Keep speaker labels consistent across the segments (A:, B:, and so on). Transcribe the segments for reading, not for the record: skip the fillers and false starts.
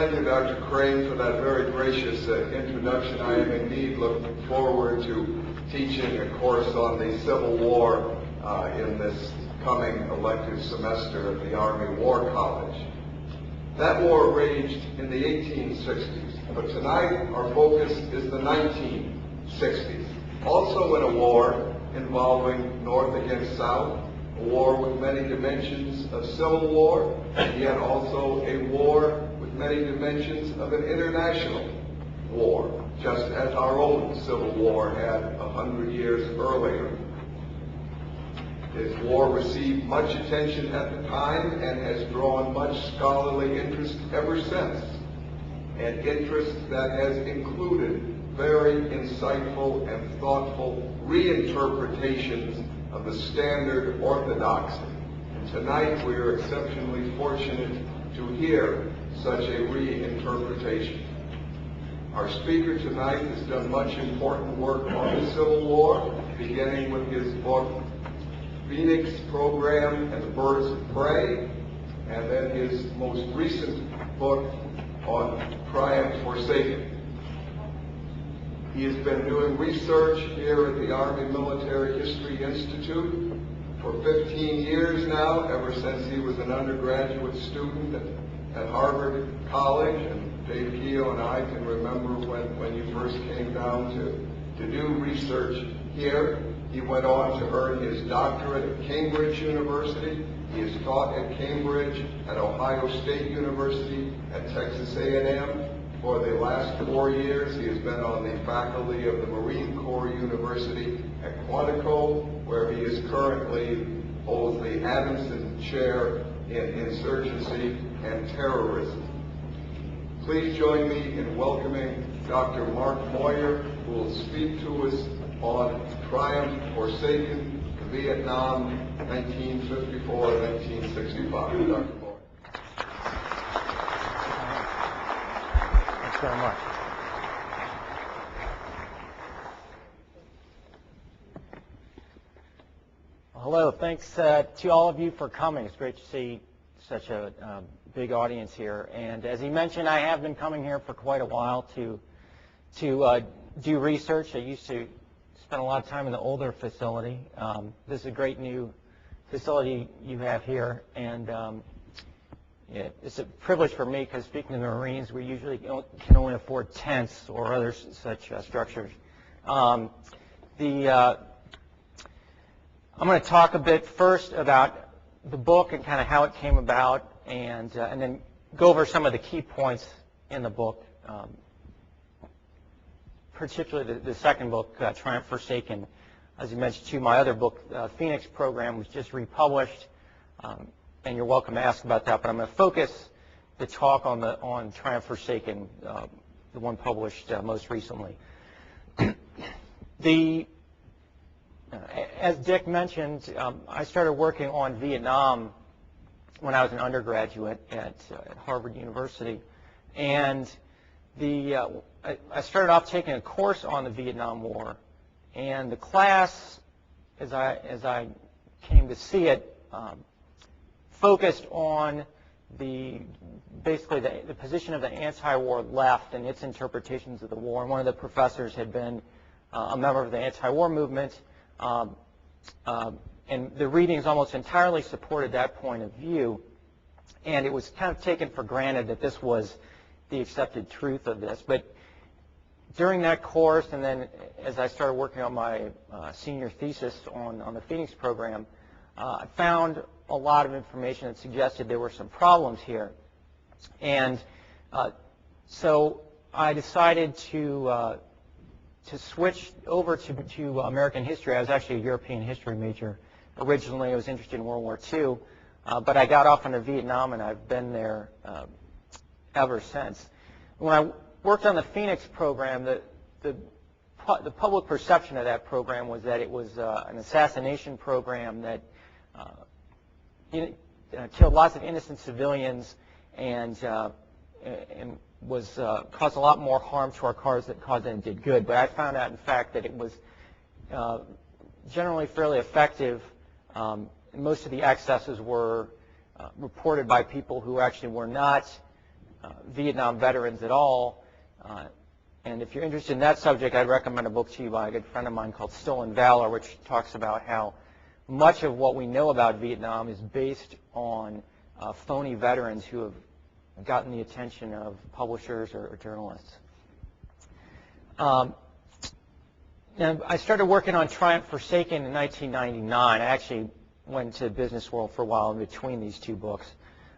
A: thank you, Dr. Crane, for that very gracious introduction. I am indeed looking forward to teaching a course on the Civil War in this coming elective semester at the Army War College. That war raged in the 1860s, but tonight our focus is the 1960s. Also in a war involving North against South, a war with many dimensions of civil war, and yet also a war with many dimensions of an international war, just as our own Civil War had 100 years earlier. This war received much attention at the time and has drawn much scholarly interest ever since, an interest that has included very insightful and thoughtful reinterpretations of the standard orthodoxy. And tonight we are exceptionally fortunate to hear such a reinterpretation. Our speaker tonight has done much important work on the Civil War, beginning with his book, Phoenix Program and the Birds of Prey, and then his most recent book on Triumph Forsaken. He has been doing research here at the Army Military History Institute for 15 years now, ever since he was an undergraduate student at Harvard College. And Dave Keogh and I can remember when you first came down to do research here. He went on to earn his doctorate at Cambridge University. He has taught at Cambridge, at Ohio State University, at Texas A&M. For the last 4 years, he has been on the faculty of the Marine Corps University at Quantico, where he is currently holds the Adamson Chair in Insurgency and Terrorism. Please join me in welcoming Dr. Mark Moyer, who will speak to us on Triumph Forsaken, Vietnam, 1954-1965. Dr. Moyer.
B: Thanks very much. Well, hello. Thanks to all of you for coming. It's great to see such a big audience here. And as he mentioned, I have been coming here for quite a while to do research. I used to spend a lot of time in the older facility. This is a great new facility you have here, and it's a privilege for me because, speaking to the Marines, we usually can only afford tents or other such structures. I'm going to talk a bit first about the book and kind of how it came about, and then go over some of the key points in the book, particularly the second book, Triumph Forsaken. As you mentioned, too, my other book, Phoenix Program, was just republished, and you're welcome to ask about that. But I'm going to focus the talk on Triumph Forsaken, the one published most recently. As Dick mentioned, I started working on Vietnam when I was an undergraduate at Harvard University, and I started off taking a course on the Vietnam War, and the class, as I came to see it, focused on basically the position of the anti-war left and its interpretations of the war. And one of the professors had been a member of the anti-war movement, and the readings almost entirely supported that point of view. And it was kind of taken for granted that this was the accepted truth of this. But during that course, and then as I started working on my senior thesis on the Phoenix program, I found a lot of information that suggested there were some problems here. And so I decided to switch over to American history. I was actually a European history major. Originally, I was interested in World War II, but I got off into Vietnam, and I've been there ever since. When I worked on the Phoenix program, the public perception of that program was that it was an assassination program that killed lots of innocent civilians and caused a lot more harm to our cars than it did good. But I found out, in fact, that it was generally fairly effective. Most of the excesses were reported by people who actually were not Vietnam veterans at all. And if you're interested in that subject, I'd recommend a book to you by a good friend of mine called Stolen Valor, which talks about how much of what we know about Vietnam is based on phony veterans who have gotten the attention of publishers or journalists. And I started working on Triumph Forsaken in 1999. I actually went to business world for a while in between these two books.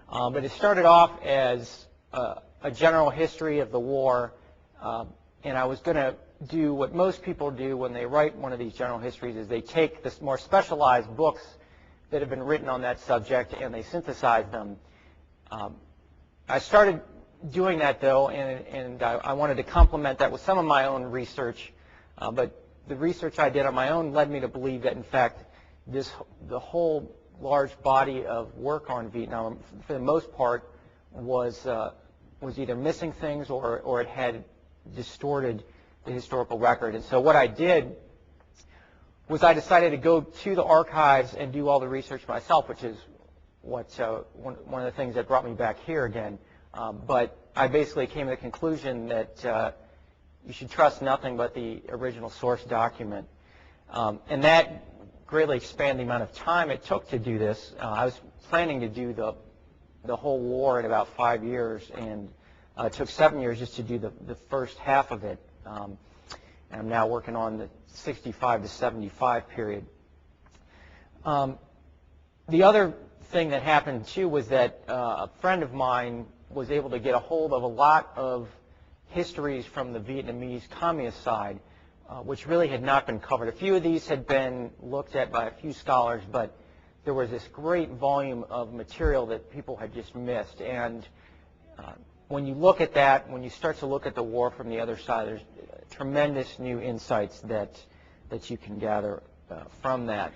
B: But it started off as a general history of the war, and I was going to do what most people do when they write one of these general histories, is they take the more specialized books that have been written on that subject and they synthesize them. I started doing that, though, and I wanted to complement that with some of my own research, but the research I did on my own led me to believe that, in fact, the whole large body of work on Vietnam, for the most part, was either missing things or it had distorted the historical record. And so what I did was I decided to go to the archives and do all the research myself, which is what one of the things that brought me back here again. But I basically came to the conclusion that you should trust nothing but the original source document. And that greatly expanded the amount of time it took to do this. I was planning to do the whole war in about 5 years, and it took 7 years just to do the first half of it. And I'm now working on the 65 to 75 period. The other thing that happened, too, was that a friend of mine was able to get a hold of a lot of histories from the Vietnamese communist side, which really had not been covered. A few of these had been looked at by a few scholars, but there was this great volume of material that people had just missed. And when you look at that, when you start to look at the war from the other side, there's tremendous new insights that you can gather from that.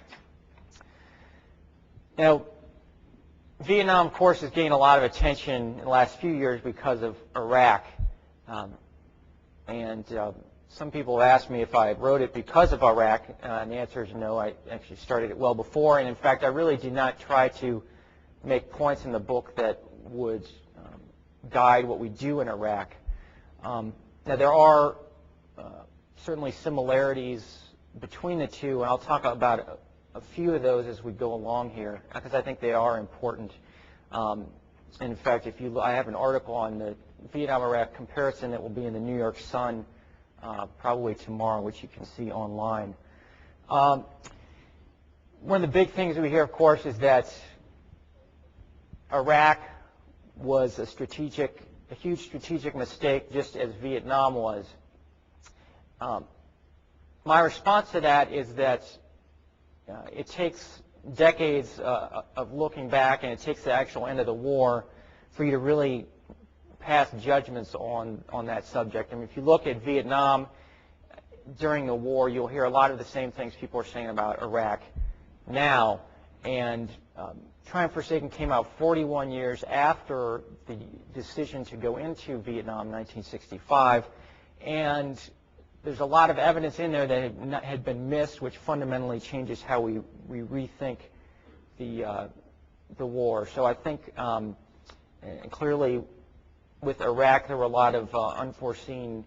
B: Now, Vietnam, of course, has gained a lot of attention in the last few years because of Iraq. Some people have asked me if I wrote it because of Iraq, and the answer is no. I actually started it well before, and in fact, I really do not try to make points in the book that would guide what we do in Iraq. Now, there are certainly similarities between the two, and I'll talk about a few of those as we go along here, because I think they are important. In fact, I have an article on the Vietnam-Iraq comparison that will be in the New York Sun probably tomorrow, which you can see online. One of the big things we hear, of course, is that Iraq was a huge strategic mistake, just as Vietnam was. My response to that is that it takes decades of looking back, and it takes the actual end of the war for you to really pass judgments on that subject. I mean, if you look at Vietnam during the war, you'll hear a lot of the same things people are saying about Iraq now. And Triumph Forsaken came out 41 years after the decision to go into Vietnam in 1965. And there's a lot of evidence in there that had been missed, which fundamentally changes how we rethink the war. So I think clearly with Iraq there were a lot of unforeseen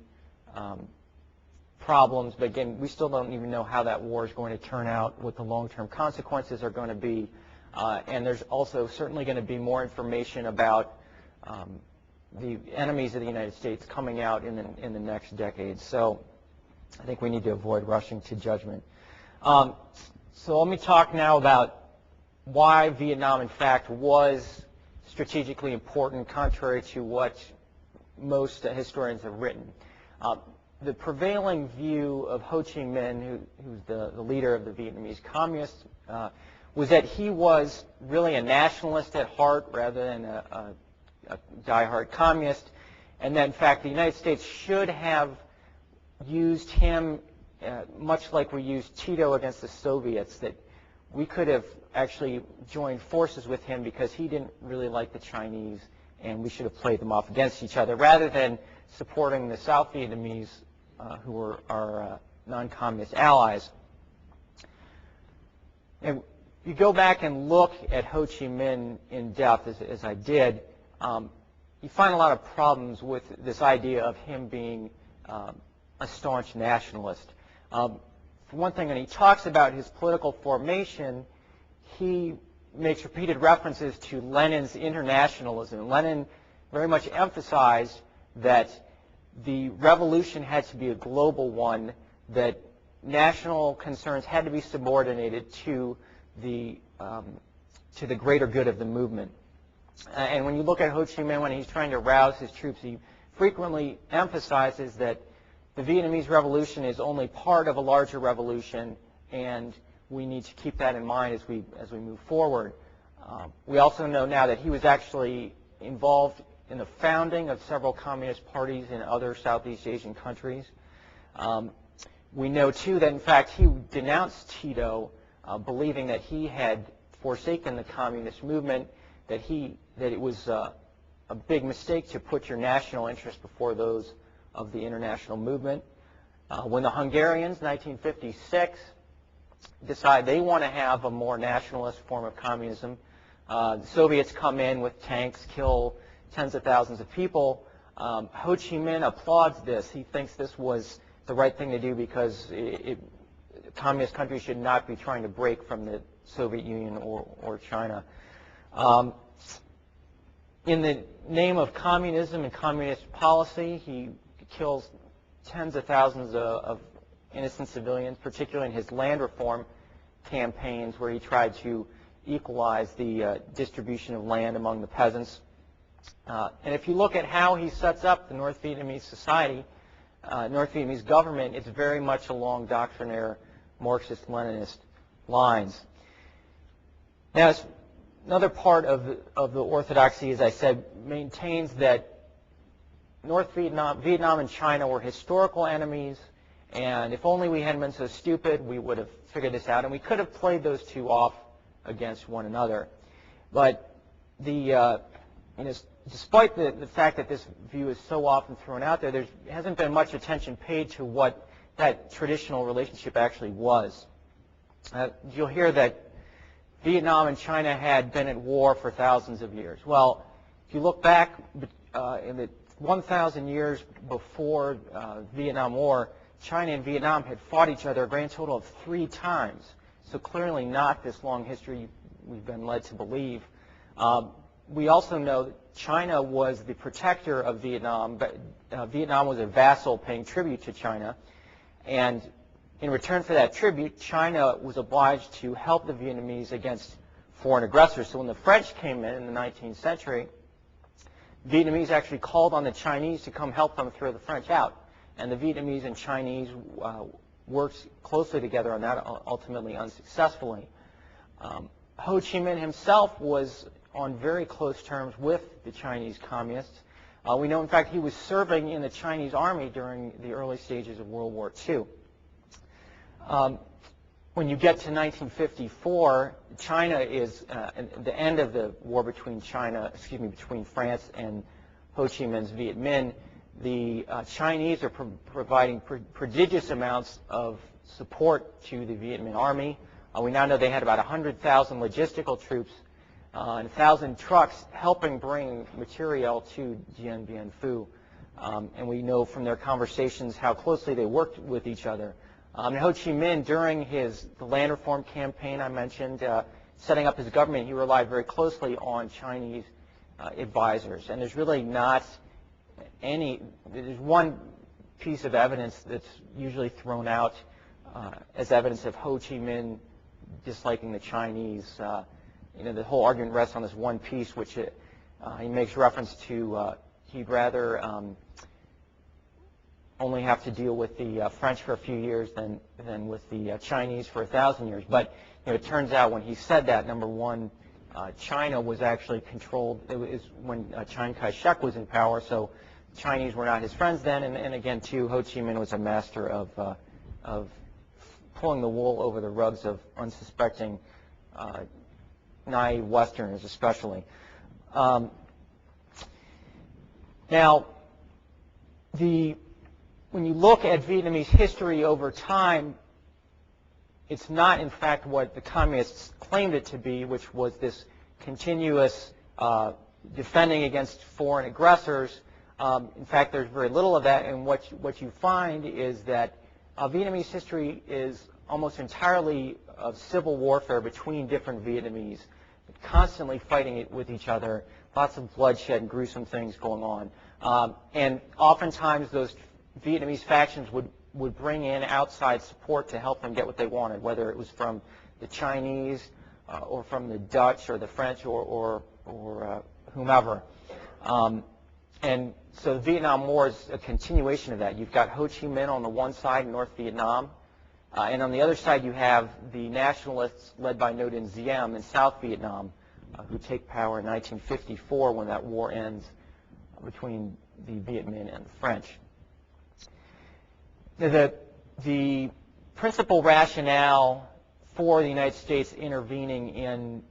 B: problems, but again, we still don't even know how that war is going to turn out, what the long-term consequences are going to be, and there's also certainly going to be more information about the enemies of the United States coming out in the next decade. So I think we need to avoid rushing to judgment. So let me talk now about why Vietnam, in fact, was strategically important, contrary to what most historians have written. The prevailing view of Ho Chi Minh, who's the leader of the Vietnamese communists, was that he was really a nationalist at heart rather than a diehard communist, and that, in fact, the United States should have used him much like we used Tito against the Soviets, that we could have actually joined forces with him because he didn't really like the Chinese, and we should have played them off against each other rather than supporting the South Vietnamese, who were our non-communist allies. And you go back and look at Ho Chi Minh in depth, as I did, you find a lot of problems with this idea of him being a staunch nationalist. For one thing, when he talks about his political formation, he makes repeated references to Lenin's internationalism. Lenin very much emphasized that the revolution had to be a global one, that national concerns had to be subordinated to the greater good of the movement. And when you look at Ho Chi Minh, when he's trying to rouse his troops, he frequently emphasizes that the Vietnamese revolution is only part of a larger revolution, and we need to keep that in mind as we move forward. We also know now that he was actually involved in the founding of several communist parties in other Southeast Asian countries. We know, too, that in fact he denounced Tito, believing that he had forsaken the communist movement, that it was a big mistake to put your national interests before those of the international movement. When the Hungarians, 1956, decide they want to have a more nationalist form of communism, the Soviets come in with tanks, kill tens of thousands of people. Ho Chi Minh applauds this. He thinks this was the right thing to do because communist countries should not be trying to break from the Soviet Union or China. In the name of communism and communist policy, he kills tens of thousands of innocent civilians, particularly in his land reform campaigns where he tried to equalize the distribution of land among the peasants. And if you look at how he sets up the North Vietnamese society, North Vietnamese government, it's very much along doctrinaire Marxist-Leninist lines. Now, another part of the orthodoxy, as I said, maintains that North Vietnam and China were historical enemies, and if only we hadn't been so stupid, we would have figured this out, and we could have played those two off against one another. But despite the fact that this view is so often thrown out there, there hasn't been much attention paid to what that traditional relationship actually was. You'll hear that Vietnam and China had been at war for thousands of years. Well, if you look back in the 1,000 years before Vietnam War, China and Vietnam had fought each other a grand total of 3 times. So clearly not this long history we've been led to believe. We also know that China was the protector of Vietnam, but Vietnam was a vassal paying tribute to China. And in return for that tribute, China was obliged to help the Vietnamese against foreign aggressors. So when the French came in the 19th century, Vietnamese actually called on the Chinese to come help them throw the French out. And the Vietnamese and Chinese worked closely together on that, ultimately unsuccessfully. Ho Chi Minh himself was on very close terms with the Chinese communists. We know, in fact, he was serving in the Chinese army during the early stages of World War II. When you get to 1954, China is at the end of the war between between France and Ho Chi Minh's Viet Minh. The Chinese are providing prodigious amounts of support to the Viet Minh army. We now know they had about 100,000 logistical troops and 1,000 trucks helping bring materiel to Dien Bien Phu. And we know from their conversations how closely they worked with each other. Ho Chi Minh, during the land reform campaign I mentioned, setting up his government, he relied very closely on Chinese advisors. And there's really not there's one piece of evidence that's usually thrown out as evidence of Ho Chi Minh disliking the Chinese. The whole argument rests on this one piece, which he makes reference to. He'd rather only have to deal with the French for a few years than with the Chinese for 1,000 years. But it turns out when he said that, number one, China was actually controlled. It was when Chiang Kai-shek was in power, so Chinese were not his friends then. And again, too, Ho Chi Minh was a master of pulling the wool over the rugs of unsuspecting naive Westerners, especially. Now, when you look at Vietnamese history over time, it's not, in fact, what the communists claimed it to be, which was this continuous defending against foreign aggressors. In fact, there's very little of that, and what you find is that Vietnamese history is almost entirely of civil warfare between different Vietnamese, constantly fighting it with each other, lots of bloodshed and gruesome things going on. And oftentimes those Vietnamese factions would bring in outside support to help them get what they wanted, whether it was from the Chinese or from the Dutch or the French or whomever. And so the Vietnam War is a continuation of that. You've got Ho Chi Minh on the one side, North Vietnam, and on the other side you have the nationalists led by Ngo Dinh Diem in South Vietnam, who take power in 1954 when that war ends between the Viet Minh and the French. The principal rationale for the United States intervening in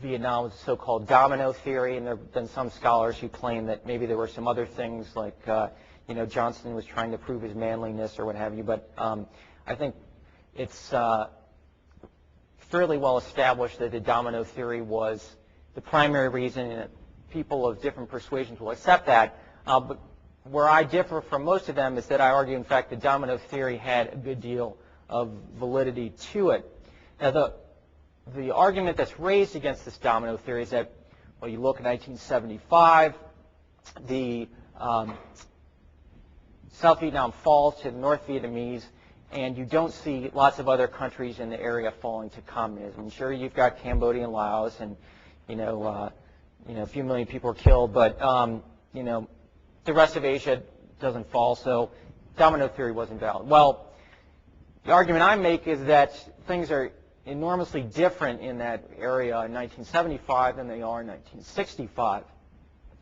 B: Vietnam was the so-called Domino Theory, and there have been some scholars who claim that maybe there were some other things like, Johnson was trying to prove his manliness or what have you, but I think it's fairly well established that the Domino Theory was the primary reason, and that people of different persuasions will accept that. But where I differ from most of them is that I argue, in fact, the Domino Theory had a good deal of validity to it. Now, the argument that's raised against this Domino Theory is that, well, you look at 1975, the South Vietnam falls to the North Vietnamese, and you don't see lots of other countries in the area falling to communism. Sure, you've got Cambodia and Laos, and a few million people were killed, but the rest of Asia doesn't fall, so Domino Theory wasn't valid. Well, the argument I make is that things are enormously different in that area in 1975 than they are in 1965.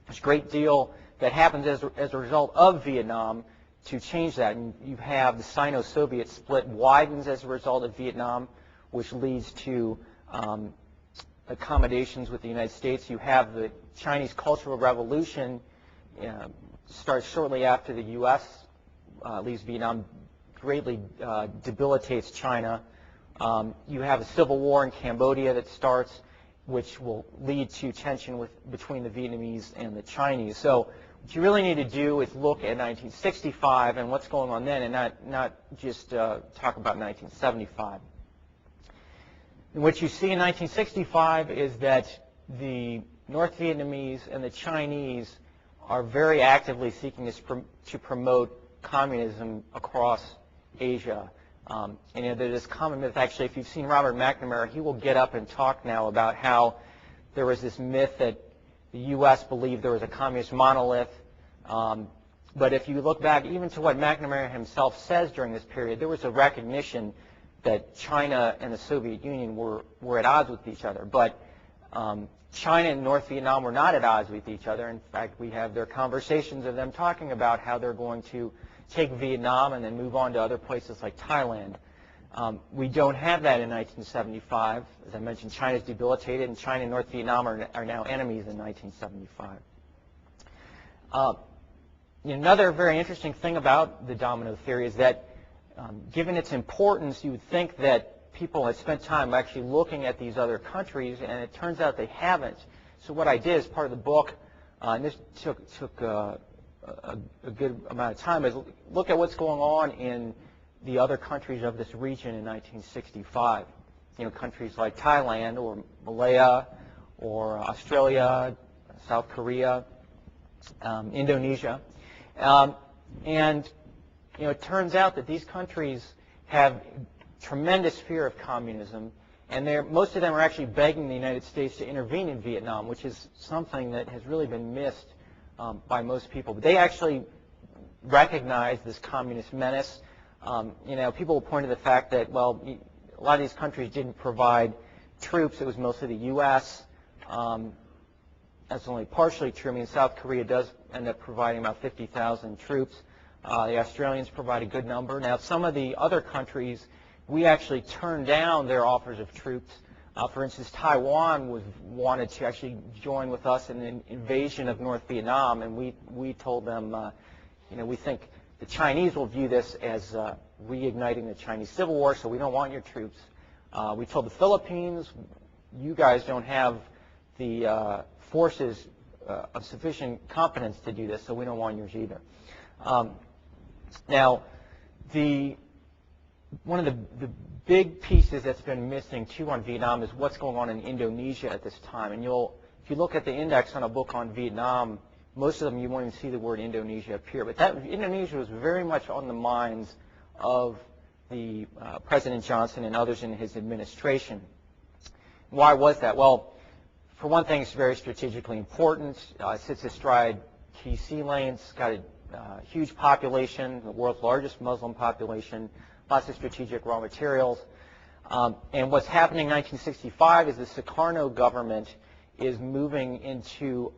B: There's a great deal that happens as a result of Vietnam to change that. And you have the Sino-Soviet split widens as a result of Vietnam, which leads to accommodations with the United States. You have the Chinese Cultural Revolution starts shortly after the U.S. Leaves Vietnam, greatly debilitates China. You have a civil war in Cambodia that starts, which will lead to tension between the Vietnamese and the Chinese. So what you really need to do is look at 1965 and what's going on then, and not just talk about 1975. And what you see in 1965 is that the North Vietnamese and the Chinese are very actively seeking to promote communism across Asia. And there's this common myth, actually, if you've seen Robert McNamara, he will get up and talk now about how there was this myth that the U.S. believed there was a communist monolith. But if you look back even to what McNamara himself says during this period, there was a recognition that China and the Soviet Union were at odds with each other. But China and North Vietnam were not at odds with each other. In fact, we have their conversations of them talking about how they're going to take Vietnam and then move on to other places like Thailand. We don't have that in 1975. As I mentioned, China's debilitated, and China and North Vietnam are now enemies in 1975. Another very interesting thing about the Domino Theory is that, given its importance, you would think that people had spent time actually looking at these other countries, and it turns out they haven't. So what I did as part of the book, and this took a good amount of time, is look at what's going on in the other countries of this region in 1965. Countries like Thailand or Malaya or Australia, South Korea, Indonesia. And it turns out that these countries have tremendous fear of communism, and most of them are actually begging the United States to intervene in Vietnam, which is something that has really been missed by most people. But they actually recognize this communist menace. People will point to the fact that, well, a lot of these countries didn't provide troops. It was mostly the U.S. That's only partially true. I mean, South Korea does end up providing about 50,000 troops. The Australians provide a good number. Now, some of the other countries, we actually turned down their offers of troops. For instance, Taiwan wanted to actually join with us in an invasion of North Vietnam, and we told them, we think the Chinese will view this as reigniting the Chinese Civil War, so we don't want your troops. We told the Philippines, you guys don't have the forces of sufficient competence to do this, so we don't want yours either. Now, one of the big pieces that's been missing too on Vietnam is what's going on in Indonesia at this time. And if you look at the index on a book on Vietnam, most of them you won't even see the word Indonesia appear. But Indonesia was very much on the minds of the President Johnson and others in his administration. Why was that? Well, for one thing, it's very strategically important. It sits astride key sea lanes, got a huge population, the world's largest Muslim population, lots of strategic raw materials. And what's happening in 1965 is the Sukarno government is moving into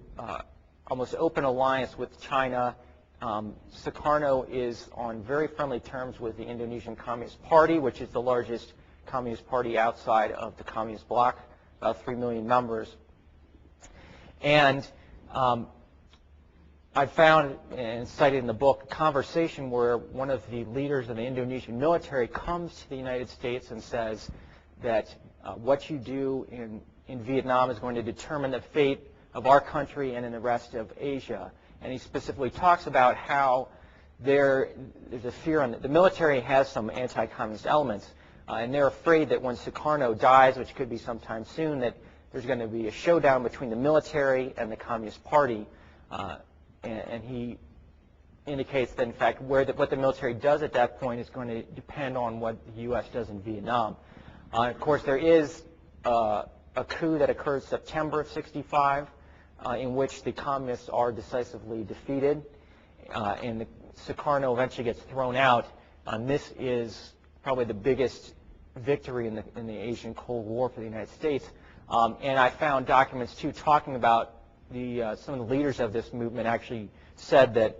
B: almost open alliance with China. Sukarno is on very friendly terms with the Indonesian Communist Party, which is the largest communist party outside of the communist bloc, about 3 million members. And I found and cited in the book a conversation where one of the leaders of the Indonesian military comes to the United States and says that what you do in Vietnam is going to determine the fate of our country and in the rest of Asia. And he specifically talks about how there's a fear on the military has some anti-communist elements, and they're afraid that when Sukarno dies, which could be sometime soon, that there's going to be a showdown between the military and the Communist Party. And he indicates that, in fact, what the military does at that point is going to depend on what the U.S. does in Vietnam. Of course, there is a coup that occurred September of '65, in which the communists are decisively defeated, and the Sukarno eventually gets thrown out. This is probably the biggest victory in the Asian Cold War for the United States. And I found documents too talking about some of the leaders of this movement actually said that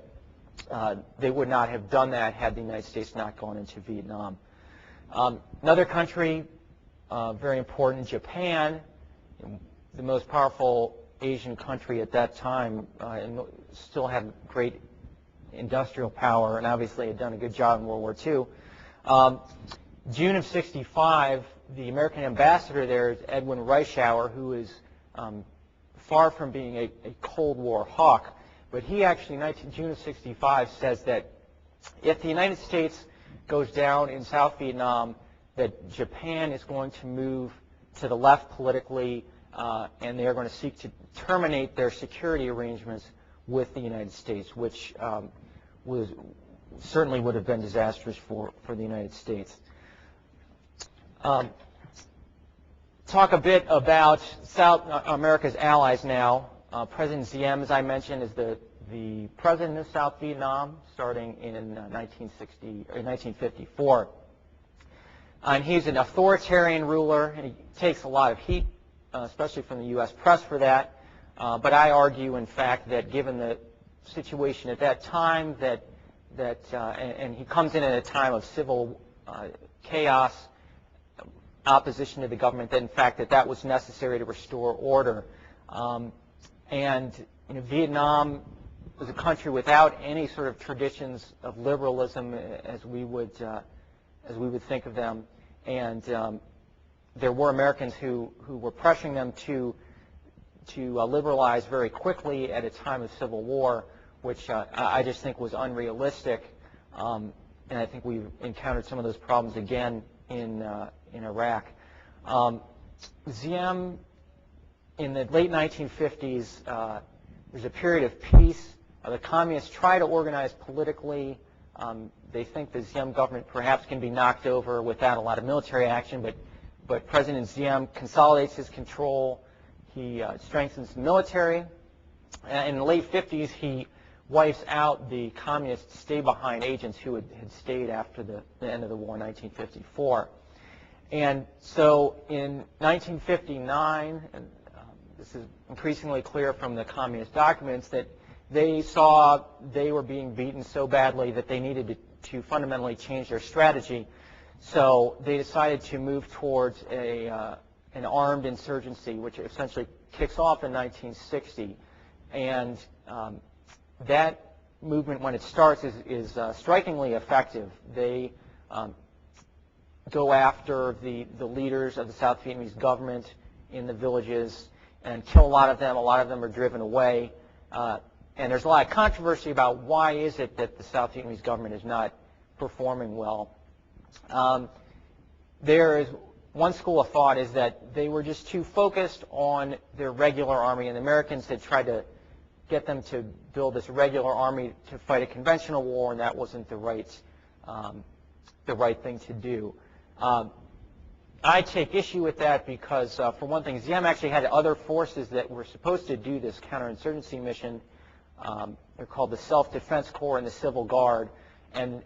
B: they would not have done that had the United States not gone into Vietnam. Another country, very important, Japan, the most powerful Asian country at that time, and still had great industrial power, and obviously had done a good job in World War II. June of '65, the American ambassador there is Edwin Reischauer, who is far from being a Cold War hawk, but he actually, June of '65, says that if the United States goes down in South Vietnam, that Japan is going to move to the left politically, and they are going to seek to terminate their security arrangements with the United States, which certainly would have been disastrous for the United States. Talk a bit about South America's allies now. President Diem, as I mentioned, is the president of South Vietnam starting in 1954. And he's an authoritarian ruler, and he takes a lot of heat, especially from the U.S. press for that. But I argue, in fact, that given the situation at that time, and he comes in at a time of civil chaos, opposition to the government, that in fact that was necessary to restore order. And Vietnam was a country without any sort of traditions of liberalism as we would think of them, and there were Americans who were pressuring them to liberalize very quickly at a time of civil war, which I just think was unrealistic, and I think we've encountered some of those problems again in Iraq. Diem, in the late 1950s, there's a period of peace. The communists try to organize politically. They think the Diem government perhaps can be knocked over without a lot of military action, but President Diem consolidates his control. He strengthens the military. And in the late 50s, he wipes out the communist stay-behind agents who had stayed after the end of the war in 1954. And so in 1959, and this is increasingly clear from the communist documents, that they saw they were being beaten so badly that they needed to fundamentally change their strategy. So they decided to move towards an armed insurgency, which essentially kicks off in 1960. And that movement, when it starts, is strikingly effective. They go after the leaders of the South Vietnamese government in the villages, and kill a lot of them. A lot of them are driven away. And there's a lot of controversy about why is it that the South Vietnamese government is not performing well. There is one school of thought is that they were just too focused on their regular army, and the Americans had tried to get them to build this regular army to fight a conventional war, and that wasn't the right thing to do. I take issue with that because, for one thing, Diem actually had other forces that were supposed to do this counterinsurgency mission. They're called the Self-Defense Corps and the Civil Guard, and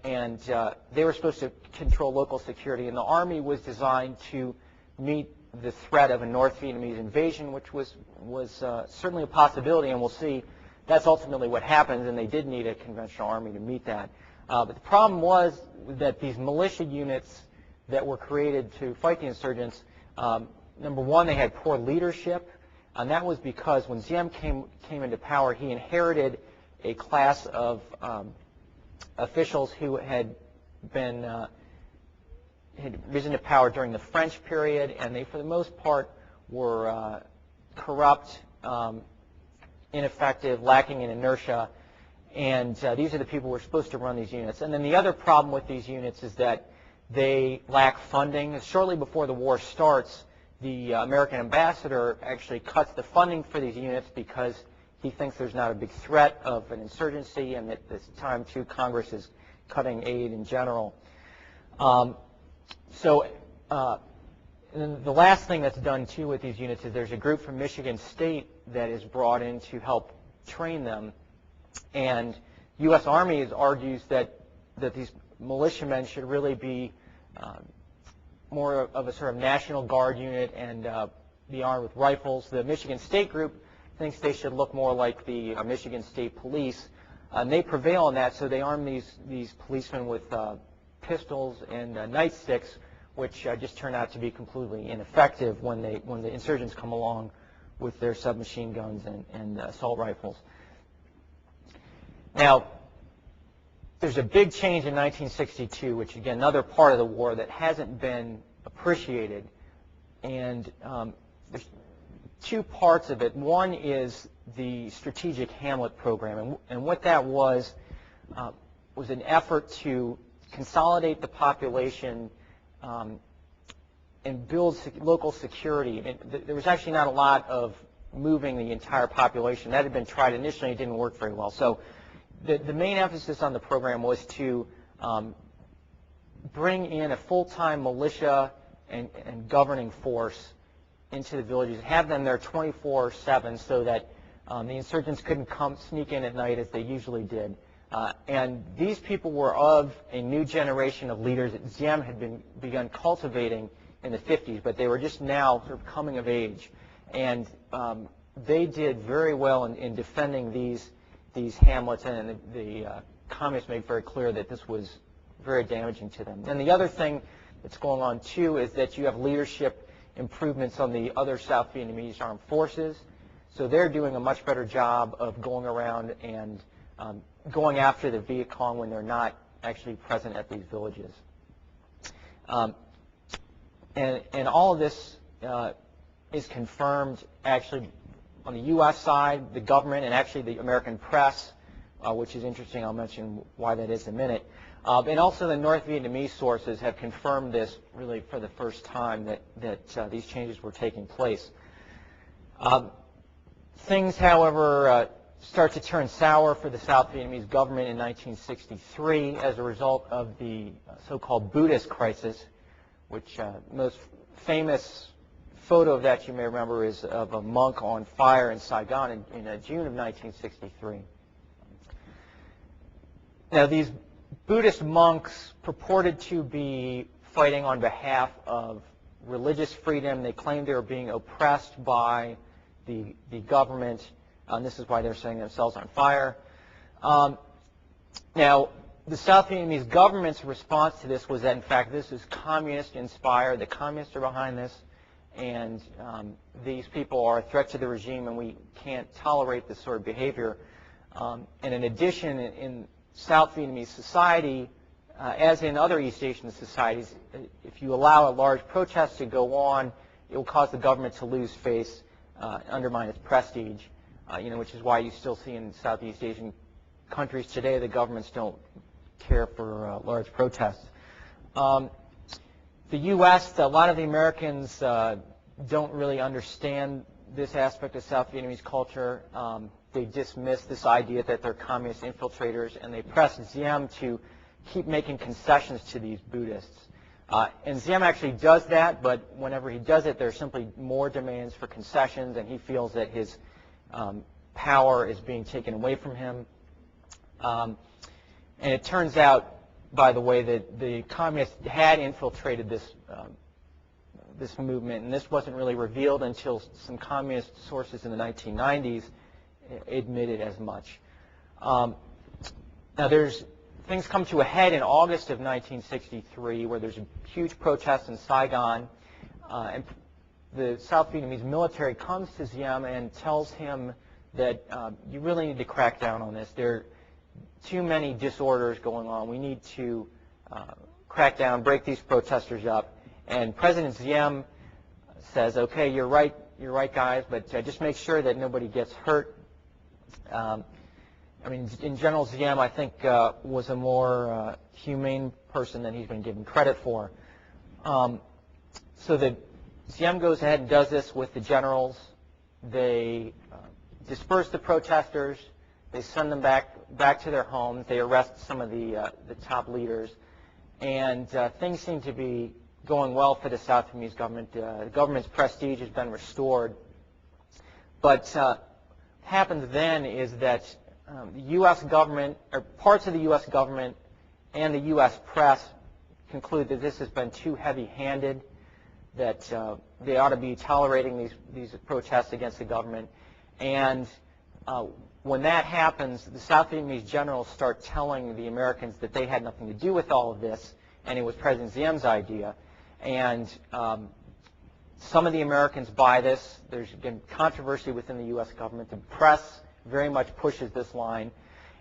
B: they were supposed to control local security. And the army was designed to meet the threat of a North Vietnamese invasion, which was certainly a possibility, and we'll see that's ultimately what happens. And they did need a conventional army to meet that. But the problem was that these militia units that were created to fight the insurgents, number one, they had poor leadership, and that was because when Diem came into power, he inherited a class of officials who had risen to power during the French period, and they, for the most part, were corrupt, ineffective, lacking in inertia, and these are the people who were supposed to run these units. And then the other problem with these units is that they lack funding. Shortly before the war starts, the American ambassador actually cuts the funding for these units because he thinks there's not a big threat of an insurgency, and at this time, too, Congress is cutting aid in general. And then the last thing that's done, too, with these units is there's a group from Michigan State that is brought in to help train them. And U.S. Army argues that these militiamen should really be more of a sort of National Guard unit and be armed with rifles. The Michigan State group thinks they should look more like the Michigan State Police. And they prevail on that, so they arm these policemen with pistols and nightsticks, which just turn out to be completely ineffective when the insurgents come along with their submachine guns and assault rifles. Now, there's a big change in 1962, which, again, another part of the war that hasn't been appreciated. And there's two parts of it. One is the Strategic Hamlet Program. And what that was an effort to consolidate the population and build local security. And there was actually not a lot of moving the entire population. That had been tried initially. It didn't work very well. So the main emphasis on the program was to bring in a full-time militia and governing force into the villages, have them there 24/7 so that the insurgents couldn't sneak in at night as they usually did. And these people were of a new generation of leaders that Diem had begun cultivating in the 50s, but they were just now sort of coming of age. And they did very well in defending these hamlets, and the communists made very clear that this was very damaging to them. And the other thing that's going on, too, is that you have leadership improvements on the other South Vietnamese armed forces. So they're doing a much better job of going around and going after the Viet Cong when they're not actually present at these villages. And all of this is confirmed actually on the U.S. side, the government, and actually the American press, which is interesting. I'll mention why that is in a minute. And also the North Vietnamese sources have confirmed this really for the first time that these changes were taking place. Things, however, start to turn sour for the South Vietnamese government in 1963 as a result of the so-called Buddhist crisis, which most famous photo of that you may remember is of a monk on fire in Saigon in June of 1963. Now, these Buddhist monks purported to be fighting on behalf of religious freedom. They claimed they were being oppressed by the government, and this is why they're setting themselves on fire. Now, the South Vietnamese government's response to this was that, in fact, this is communist-inspired. The communists are behind this, and these people are a threat to the regime, and we can't tolerate this sort of behavior. And in addition, in South Vietnamese society, as in other East Asian societies, if you allow a large protest to go on, it will cause the government to lose face. undermine its prestige, which is why you still see in Southeast Asian countries today the governments don't care for large protests. The U.S., a lot of the Americans don't really understand this aspect of South Vietnamese culture. They dismiss this idea that they're communist infiltrators, and they press Diem to keep making concessions to these Buddhists. And Diem actually does that, but whenever he does it, there's simply more demands for concessions, and he feels that his power is being taken away from him. And it turns out, by the way, that the communists had infiltrated this movement, and this wasn't really revealed until some communist sources in the 1990s admitted as much. Now, things come to a head in August of 1963, where there's a huge protest in Saigon, and the South Vietnamese military comes to Diem and tells him that you really need to crack down on this. There are too many disorders going on. We need to crack down, break these protesters up. And President Diem says, "Okay, you're right, guys, but just make sure that nobody gets hurt." In general, Diem, I think, was a more humane person than he's been given credit for. So Diem goes ahead and does this with the generals. They disperse the protesters. They send them back to their homes. They arrest some of the top leaders. And things seem to be going well for the South Vietnamese government. The government's prestige has been restored. But what happens then is that the U.S. government, or parts of the U.S. government and the U.S. press conclude that this has been too heavy-handed, that they ought to be tolerating these protests against the government. And when that happens, the South Vietnamese generals start telling the Americans that they had nothing to do with all of this, and it was President Diem's idea. And some of the Americans buy this. There's been controversy within the U.S. government. The press very much pushes this line.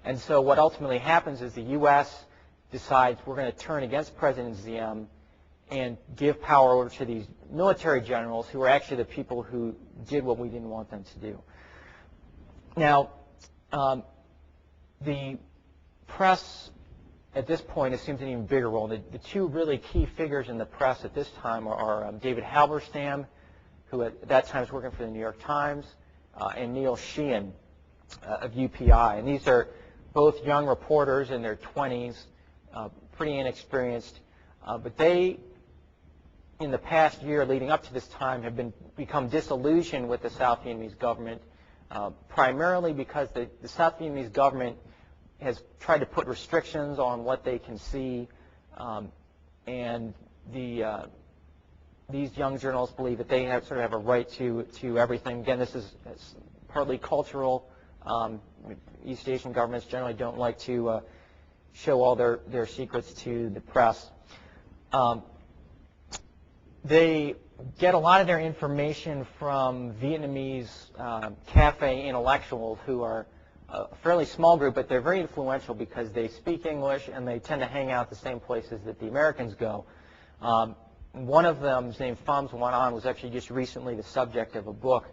B: And so what ultimately happens is the U.S. decides we're going to turn against President Diem and give power over to these military generals who are actually the people who did what we didn't want them to do. Now, the press at this point assumes an even bigger role. The two really key figures in the press at this time are David Halberstam, who at that time was working for the New York Times, and Neil Sheehan of UPI. And these are both young reporters in their 20s, pretty inexperienced, but they, in the past year leading up to this time, have become disillusioned with the South Vietnamese government, primarily because the South Vietnamese government has tried to put restrictions on what they can see, and these young journalists believe that they have a right to everything. Again, this is partly cultural. East Asian governments generally don't like to show all their secrets to the press. They get a lot of their information from Vietnamese cafe intellectuals who are a fairly small group, but they're very influential because they speak English and they tend to hang out the same places that the Americans go. One of them, named Pham Nguyen An, was actually just recently the subject of a book,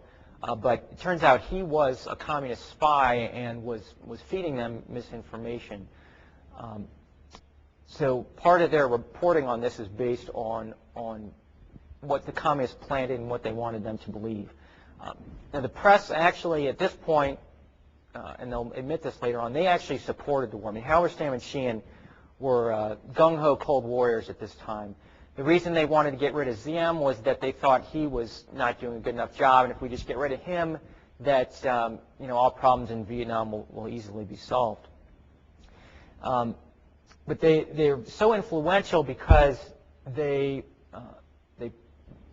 B: but it turns out he was a communist spy and was feeding them misinformation. So part of their reporting on this is based on what the communists planted and what they wanted them to believe. Now the press actually at this point, and they'll admit this later on, they actually supported the war. Halberstam and Sheehan were gung-ho Cold Warriors at this time. The reason they wanted to get rid of Diem was that they thought he was not doing a good enough job, and if we just get rid of him, that all problems in Vietnam will easily be solved. But they're so influential because they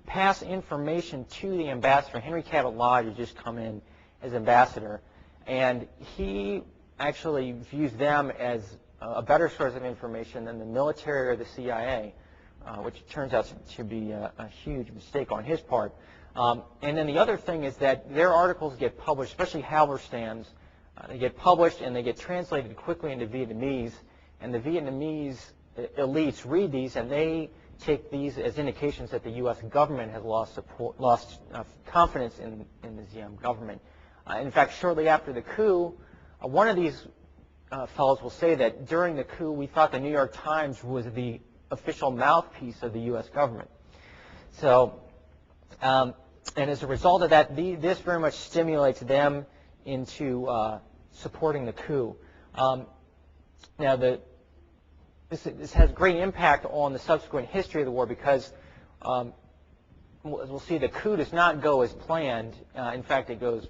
B: pass information to the ambassador. Henry Cabot Lodge had just come in as ambassador, and he actually views them as a better source of information than the military or the CIA, which turns out to be a huge mistake on his part. And then the other thing is that their articles get published, especially Halberstam's. They get published and they get translated quickly into Vietnamese, and the Vietnamese elites read these and they take these as indications that the U.S. government has lost confidence in the Diem government. In fact, shortly after the coup, one of these fellows will say that during the coup, we thought the New York Times was the official mouthpiece of the U.S. government. So, and as a result of that, this very much stimulates them into supporting the coup. Now, this has great impact on the subsequent history of the war because, as we'll see, the coup does not go as planned. In fact, it goes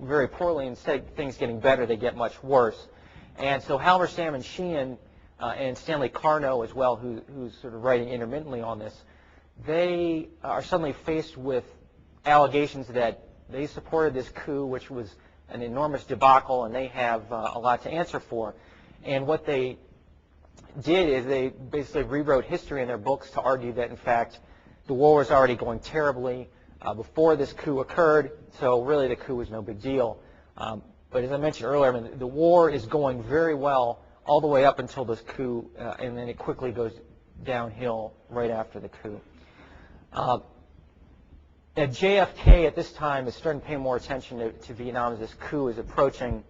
B: very poorly. Instead of things getting better, they get much worse. And so Halberstam Sheehan and Stanley Carno as well, who's sort of writing intermittently on this, they are suddenly faced with allegations that they supported this coup, which was an enormous debacle, and they have a lot to answer for. And what they did is they basically rewrote history in their books to argue that, in fact, the war was already going terribly before this coup occurred, so really the coup was no big deal. But as I mentioned earlier, I mean, the war is going very well all the way up until this coup, and then it quickly goes downhill right after the coup. JFK at this time is starting to pay more attention to Vietnam as this coup is approaching.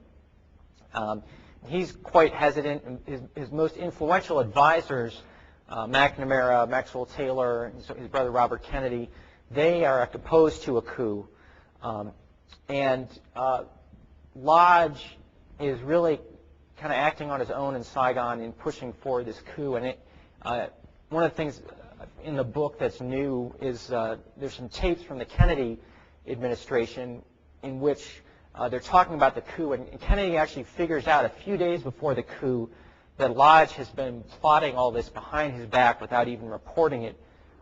B: He's quite hesitant. His most influential advisors, McNamara, Maxwell Taylor, and so his brother Robert Kennedy, they are opposed to a coup. Lodge is really kind of acting on his own in Saigon in pushing for this coup. And one of the things in the book that's new is there's some tapes from the Kennedy administration in which they're talking about the coup, and Kennedy actually figures out a few days before the coup that Lodge has been plotting all this behind his back without even reporting it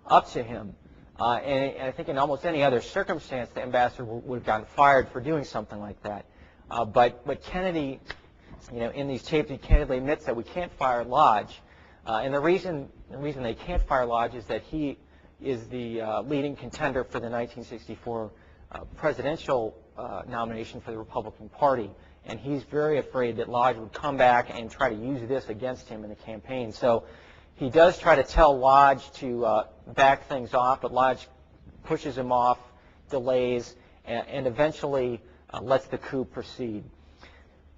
B: up to him. And I think in almost any other circumstance, the ambassador would have gotten fired for doing something like that. But Kennedy, in these tapes, he candidly admits that we can't fire Lodge. And the reason they can't fire Lodge is that he is the leading contender for the 1964 presidential nomination for the Republican Party, and he's very afraid that Lodge would come back and try to use this against him in the campaign. So he does try to tell Lodge to back things off, but Lodge pushes him off, delays, and eventually lets the coup proceed.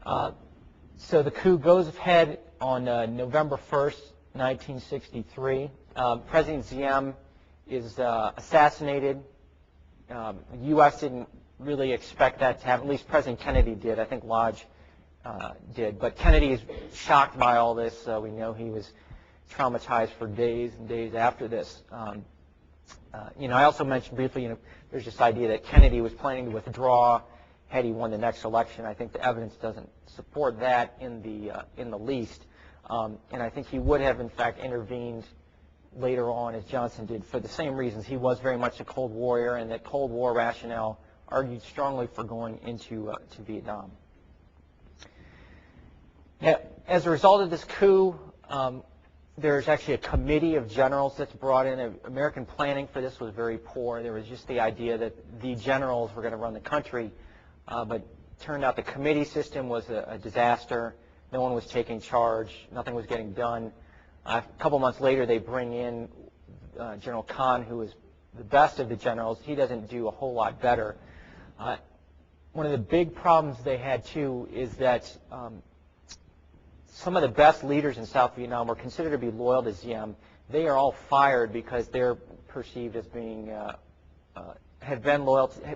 B: So the coup goes ahead on November 1st, 1963. President Diem is assassinated. The U.S. didn't really expect that to happen. At least President Kennedy did. I think Lodge did. But Kennedy is shocked by all this. We know he was traumatized for days and days after this. I also mentioned briefly, there's this idea that Kennedy was planning to withdraw had he won the next election. I think the evidence doesn't support that in the least. And I think he would have, in fact, intervened later on, as Johnson did, for the same reasons. He was very much a Cold Warrior, and that Cold War rationale argued strongly for going into to Vietnam. Now, as a result of this coup, there's actually a committee of generals that's brought in. American planning for this was very poor. There was just the idea that the generals were going to run the country, but it turned out the committee system was a disaster. No one was taking charge. Nothing was getting done. A couple months later, they bring in General Kahn, who is the best of the generals. He doesn't do a whole lot better. One of the big problems they had, too, is that some of the best leaders in South Vietnam were considered to be loyal to Diem. They are all fired because they're perceived as being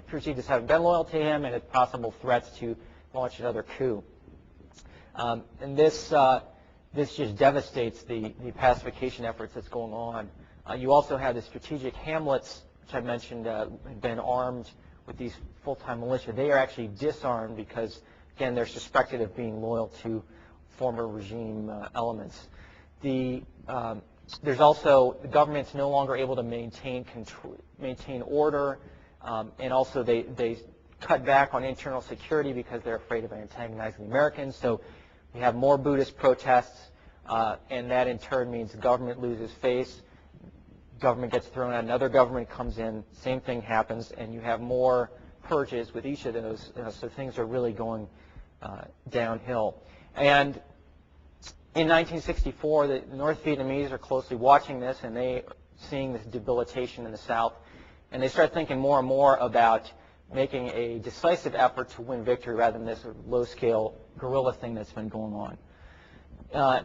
B: perceived as having been loyal to him, and as possible threats to launch another coup. And this just devastates the pacification efforts that's going on. You also have the strategic hamlets, which I mentioned, have been armed with these full-time militia. They are actually disarmed because, again, they're suspected of being loyal to former regime elements. There's also the government's no longer able to maintain order, and also they cut back on internal security because they're afraid of antagonizing the Americans. So we have more Buddhist protests, and that in turn means the government loses face. Government gets thrown out, another government comes in, same thing happens, and you have more purges with each of those. So things are really going downhill. And in 1964, the North Vietnamese are closely watching this, and they are seeing this debilitation in the South, and they start thinking more and more about making a decisive effort to win victory rather than this sort of low-scale guerrilla thing that's been going on.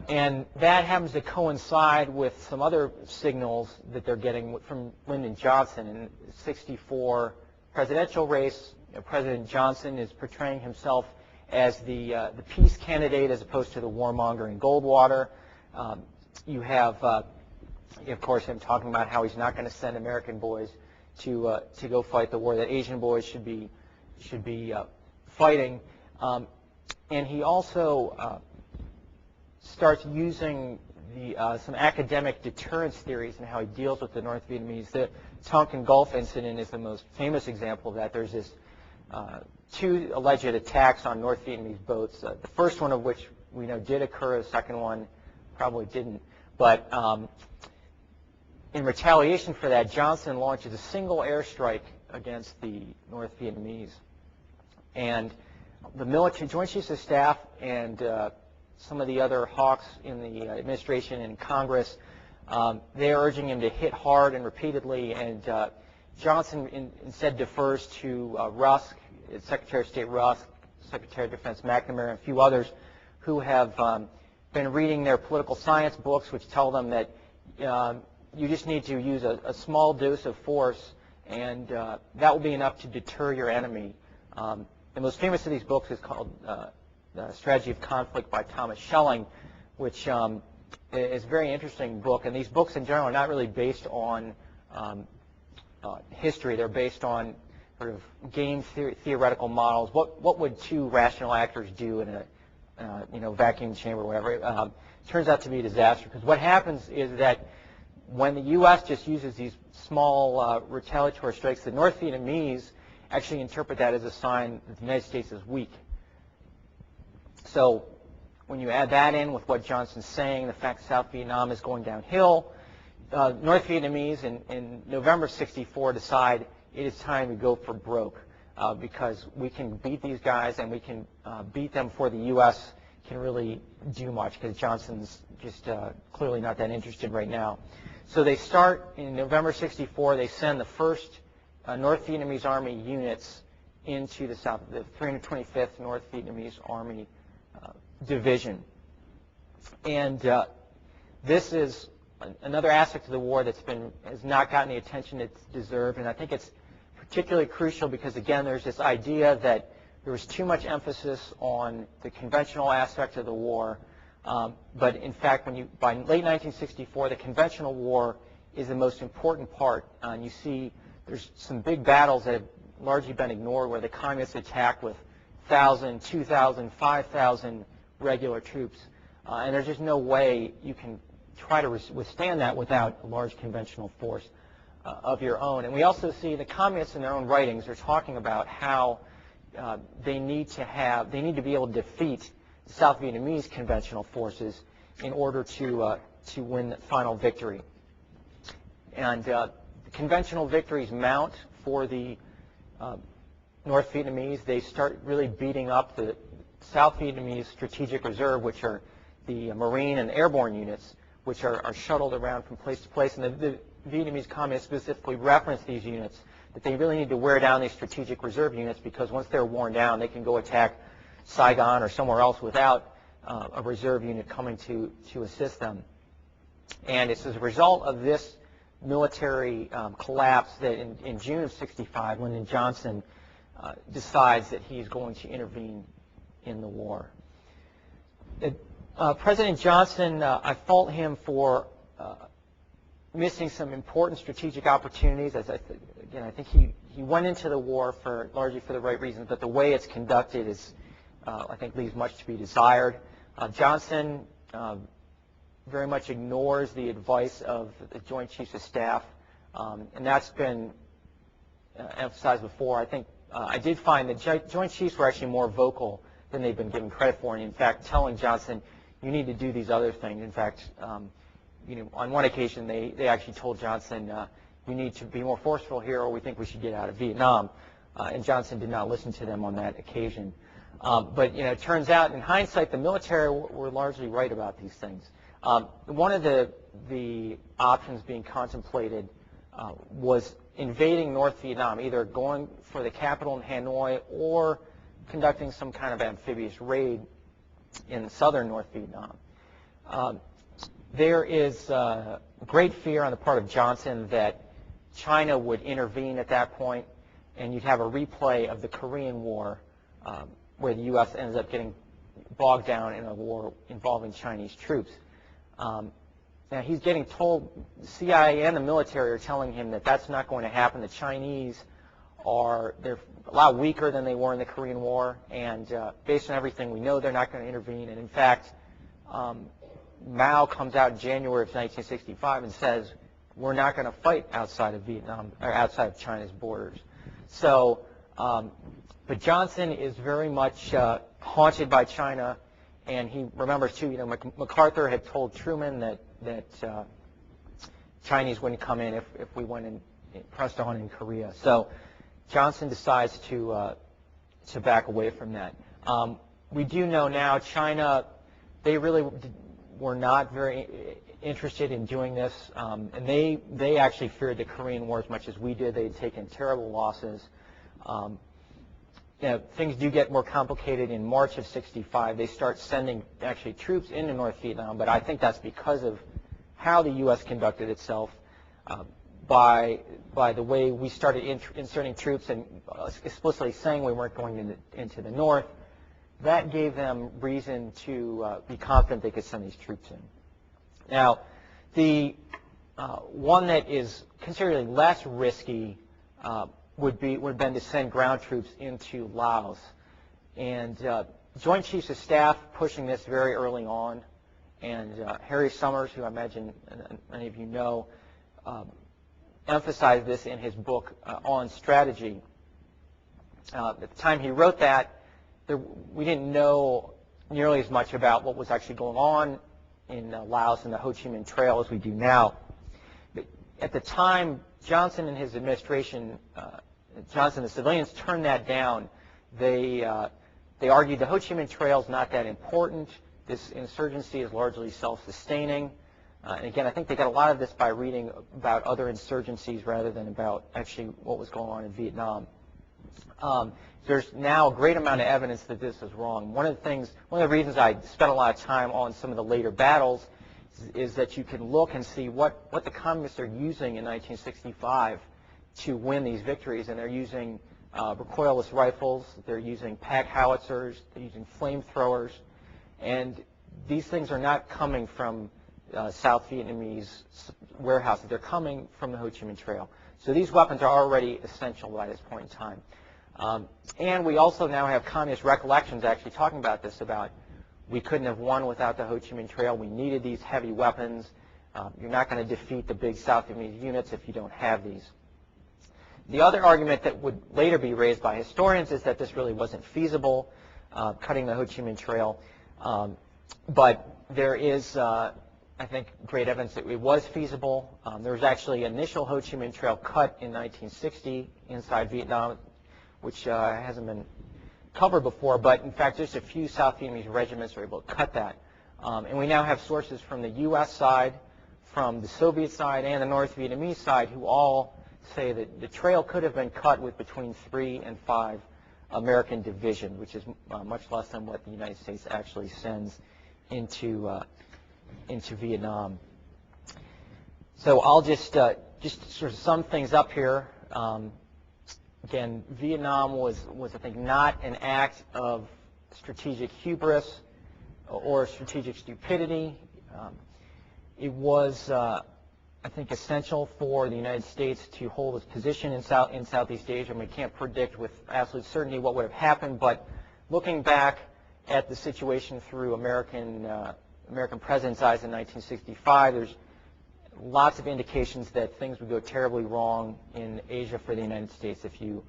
B: And that happens to coincide with some other signals that they're getting from Lyndon Johnson in the 64 presidential race. President Johnson is portraying himself as the peace candidate as opposed to the warmongering Goldwater. You have, of course, him talking about how he's not going to send American boys to go fight the war that Asian boys should be fighting, and he also starts using some academic deterrence theories and how he deals with the North Vietnamese. The Tonkin Gulf incident is the most famous example of that. There's this 2 alleged attacks on North Vietnamese boats. The first one of which we know did occur. The second one probably didn't. But in retaliation for that, Johnson launches a single airstrike against the North Vietnamese. And the military Joint Chiefs of Staff and some of the other hawks in the administration and Congress, they're urging him to hit hard and repeatedly, and Johnson instead defers to Rusk, Secretary of State Rusk, Secretary of Defense McNamara, and a few others who have been reading their political science books, which tell them that you just need to use a small dose of force, and that will be enough to deter your enemy. The most famous of these books is called The Strategy of Conflict by Thomas Schelling, which is a very interesting book. And these books in general are not really based on history. They're based on sort of game theoretical models. What would 2 rational actors do in a vacuum chamber or whatever? It turns out to be a disaster, because what happens is that when the U.S. just uses these small retaliatory strikes, the North Vietnamese actually interpret that as a sign that the United States is weak. So when you add that in with what Johnson's saying, the fact South Vietnam is going downhill, North Vietnamese in November of '64 decide it is time to go for broke, because we can beat these guys and we can beat them before the U.S. can really do much, because Johnson's just clearly not that interested right now. So they start in November '64. They send the first North Vietnamese Army units into the South, the 325th North Vietnamese Army Division. And this is another aspect of the war that's has not gotten the attention it's deserved, and I think it's particularly crucial because, again, there's this idea that there was too much emphasis on the conventional aspect of the war, but in fact, by late 1964, the conventional war is the most important part. And you see there's some big battles that have largely been ignored where the communists attacked with 1,000, 2,000, 5,000 regular troops, and there's just no way you can try to withstand that without a large conventional force of your own. And we also see the communists in their own writings are talking about how they need to be able to defeat the South Vietnamese conventional forces in order to win the final victory. And the conventional victories mount for the North Vietnamese. They start really beating up the South Vietnamese Strategic Reserve, which are the Marine and airborne units, which are shuttled around from place to place. And the Vietnamese communists specifically reference these units, that they really need to wear down these Strategic Reserve units, because once they're worn down, they can go attack Saigon or somewhere else without a reserve unit coming to assist them. And it's as a result of this military collapse that in June of '65, Lyndon Johnson decides that he's going to intervene in the war. President Johnson, I fault him for missing some important strategic opportunities. Again, I think he went into the war largely for the right reasons, but the way it's conducted is, I think, leaves much to be desired. Johnson very much ignores the advice of the Joint Chiefs of Staff, and that's been emphasized before. I think I did find that Joint Chiefs were actually more vocal than they've been given credit for, and in fact, telling Johnson, you need to do these other things. In fact, on one occasion, they actually told Johnson, you need to be more forceful here, or we think we should get out of Vietnam. And Johnson did not listen to them on that occasion. But it turns out, in hindsight, the military were largely right about these things. One of the options being contemplated was invading North Vietnam, either going for the capital in Hanoi or conducting some kind of amphibious raid in southern North Vietnam. There is great fear on the part of Johnson that China would intervene at that point, and you'd have a replay of the Korean War where the U.S. ends up getting bogged down in a war involving Chinese troops. Now, he's getting told, the CIA and the military are telling him that that's not going to happen. The Chinese they're a lot weaker than they were in the Korean War, and based on everything we know, they're not going to intervene. And in fact, Mao comes out in January of 1965 and says, we're not going to fight outside of Vietnam, or outside of China's borders. So, but Johnson is very much haunted by China, and he remembers too, MacArthur had told Truman that Chinese wouldn't come in if we went and pressed on in Korea. So Johnson decides to back away from that. We do know now China, they really were not very interested in doing this, and they actually feared the Korean War as much as we did. They had taken terrible losses. Things do get more complicated in March of '65. They start sending actually troops into North Vietnam, but I think that's because of how the U.S. conducted itself by the way we started inserting troops and explicitly saying we weren't going into the north. That gave them reason to be confident they could send these troops in. Now, the one that is considerably less risky would have been to send ground troops into Laos. And Joint Chiefs of Staff pushing this very early on, and Harry Summers, who I imagine many of you know, emphasized this in his book on strategy. At the time he wrote that, we didn't know nearly as much about what was actually going on in Laos and the Ho Chi Minh Trail as we do now. But at the time, Johnson and his administration, Johnson and the civilians turned that down. They argued the Ho Chi Minh Trail is not that important. This insurgency is largely self-sustaining. And again, I think they got a lot of this by reading about other insurgencies rather than about actually what was going on in Vietnam. There's now a great amount of evidence that this is wrong. One of the reasons I spent a lot of time on some of the later battles is that you can look and see what the communists are using in 1965 to win these victories, and they're using recoilless rifles, they're using pack howitzers, they're using flamethrowers, and these things are not coming from South Vietnamese warehouses. They're coming from the Ho Chi Minh Trail. So these weapons are already essential by this point in time. And we also now have communist recollections actually talking about this, about we couldn't have won without the Ho Chi Minh Trail. We needed these heavy weapons. You're not going to defeat the big South Vietnamese units if you don't have these. The other argument that would later be raised by historians is that this really wasn't feasible, cutting the Ho Chi Minh Trail. But there is, I think, great evidence that it was feasible. There was actually an initial Ho Chi Minh Trail cut in 1960 inside Vietnam, which hasn't been covered before, but in fact just a few South Vietnamese regiments were able to cut that. And we now have sources from the U.S. side, from the Soviet side, and the North Vietnamese side who all say that the trail could have been cut with between 3 and 5 American divisions, which is much less than what the United States actually sends into Vietnam. So I'll just sort of sum things up here. Again, Vietnam was I think not an act of strategic hubris or strategic stupidity. It was, I think, essential for the United States to hold its position in Southeast Asia. And we can't predict with absolute certainty what would have happened, but looking back at the situation through American presidents' eyes in 1965, there's lots of indications that things would go terribly wrong in Asia for the United States if you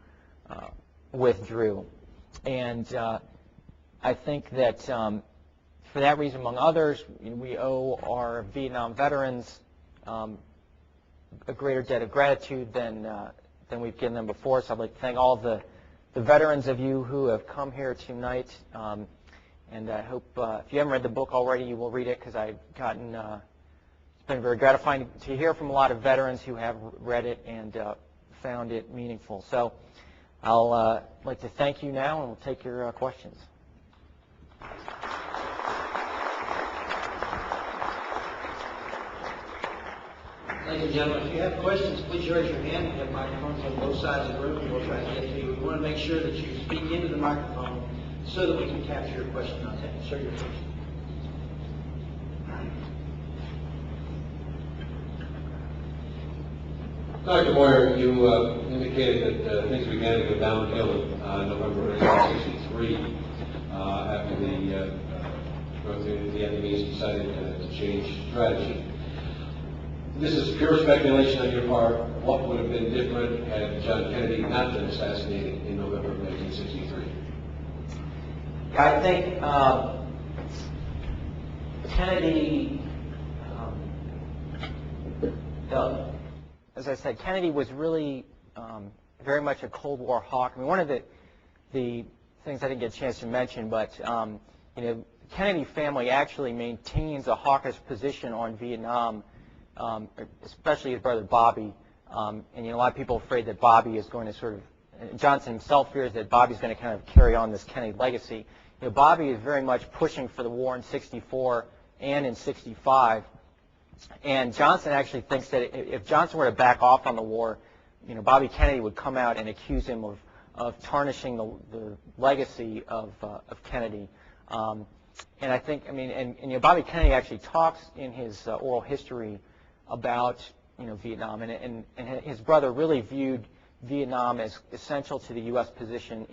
B: withdrew. And I think that for that reason, among others, we owe our Vietnam veterans a greater debt of gratitude than we've given them before. So I'd like to thank all of the the veterans of you who have come here tonight. And I hope if you haven't read the book already, you will read it, because I've gotten, it's been very gratifying to hear from a lot of veterans who have read it and found it meaningful. So I'll like to thank you now, and we'll take your questions.
C: Ladies and gentlemen, if you have questions, please raise your hand. We have microphones on both sides of the room, and we'll try to get to you. We want to make sure that you speak into the microphone so that we can capture your question on tape. Sir, your first.
D: Dr. Moyer, you indicated that things began to go downhill in November 1963 after the Vietnamese decided to change strategy. This is pure speculation on your part. What would have been different had John Kennedy not been assassinated in November of 1963?
B: I think Kennedy, as I said, Kennedy was really very much a Cold War hawk. I mean, one of the things I didn't get a chance to mention, but you know, Kennedy family actually maintains a hawkish position on Vietnam, especially his brother Bobby. And you know, a lot of people are afraid that Bobby is going to sort of, Johnson himself fears that Bobby's going to kind of carry on this Kennedy legacy. You know, Bobby is very much pushing for the war in '64 and in '65. And Johnson actually thinks that if Johnson were to back off on the war, you know, Bobby Kennedy would come out and accuse him of tarnishing the legacy of Kennedy. And I think, I mean, and you know, Bobby Kennedy actually talks in his oral history about, you know, Vietnam, and his brother really viewed Vietnam as essential to the U.S. position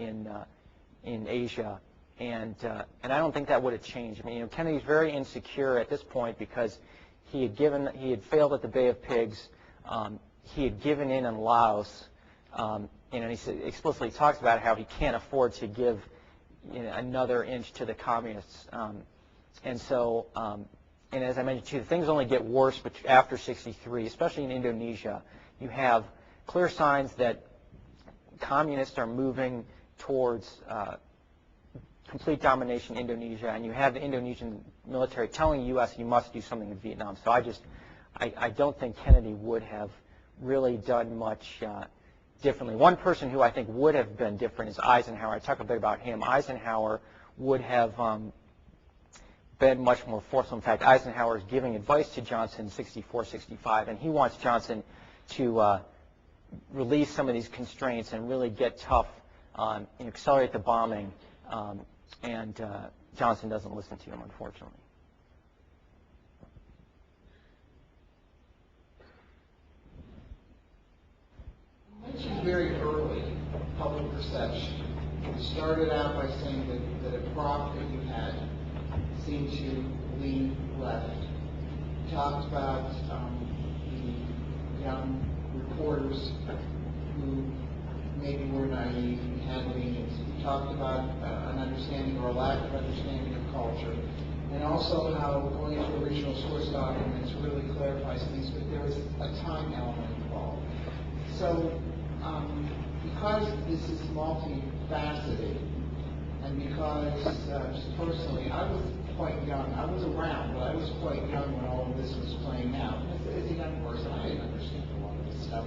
B: in Asia, and I don't think that would have changed. I mean, you know, Kennedy's very insecure at this point because he had failed at the Bay of Pigs, he had given in on Laos, and he explicitly talks about how he can't afford to give, you know, another inch to the communists, and so. And as I mentioned too, things only get worse after '63, especially in Indonesia. You have clear signs that communists are moving towards complete domination in Indonesia, and you have the Indonesian military telling the U.S. you must do something in Vietnam. So I don't think Kennedy would have really done much differently. One person who I think would have been different is Eisenhower. I talk a bit about him. Eisenhower would have been much more forceful. In fact, Eisenhower is giving advice to Johnson in '64, '65, and he wants Johnson to release some of these constraints and really get tough, and accelerate the bombing, and Johnson doesn't listen to him, unfortunately.
E: You mentioned very early public perception. You started out by saying that a crop that you had seemed to lean left. You talked about the young reporters who maybe were naive and had leanings. You talked about an understanding or a lack of understanding of culture, and also how going into original source documents really clarifies things, but there is a time element involved. So because this is multifaceted, and because just personally, I was quite young. I was around, but I was quite young when all of this was playing out. As a young person, I didn't understand a lot of this stuff.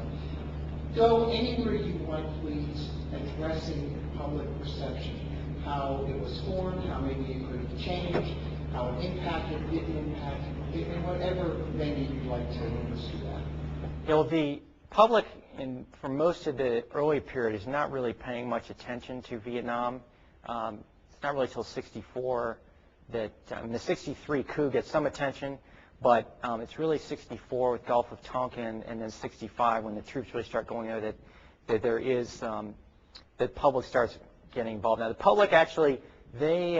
E: Go anywhere you want, please, addressing public perception. How it was formed, how maybe it could have changed, how it impacted, didn't impact, in whatever venue you'd like to pursue that.
B: You know, the public, for most of the early period, is not really paying much attention to Vietnam. It's not really till '64 that the '63 coup gets some attention, but it's really '64 with Gulf of Tonkin, and then '65 when the troops really start going there that there is that public starts getting involved. Now the public actually they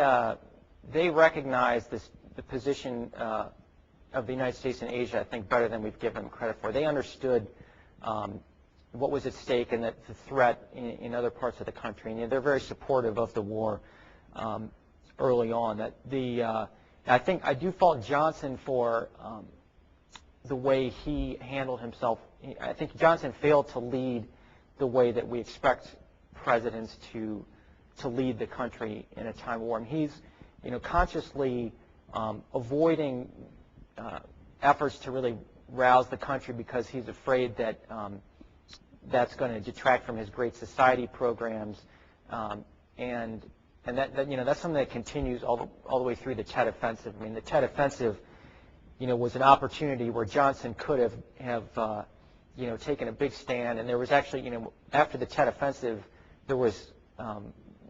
B: recognize the position of the United States in Asia, I think, better than we've given them credit for. They understood what was at stake and the threat in other parts of the country, and they're very supportive of the war early on. I think I do fault Johnson for the way he handled himself. I think Johnson failed to lead the way that we expect presidents to lead the country in a time of war. And he's, consciously avoiding efforts to really rouse the country because he's afraid that that's going to detract from his Great Society programs, and that's something that continues all the way through the Tet Offensive. I mean, the Tet Offensive, was an opportunity where Johnson could have taken a big stand, and there was actually, after the Tet Offensive, there was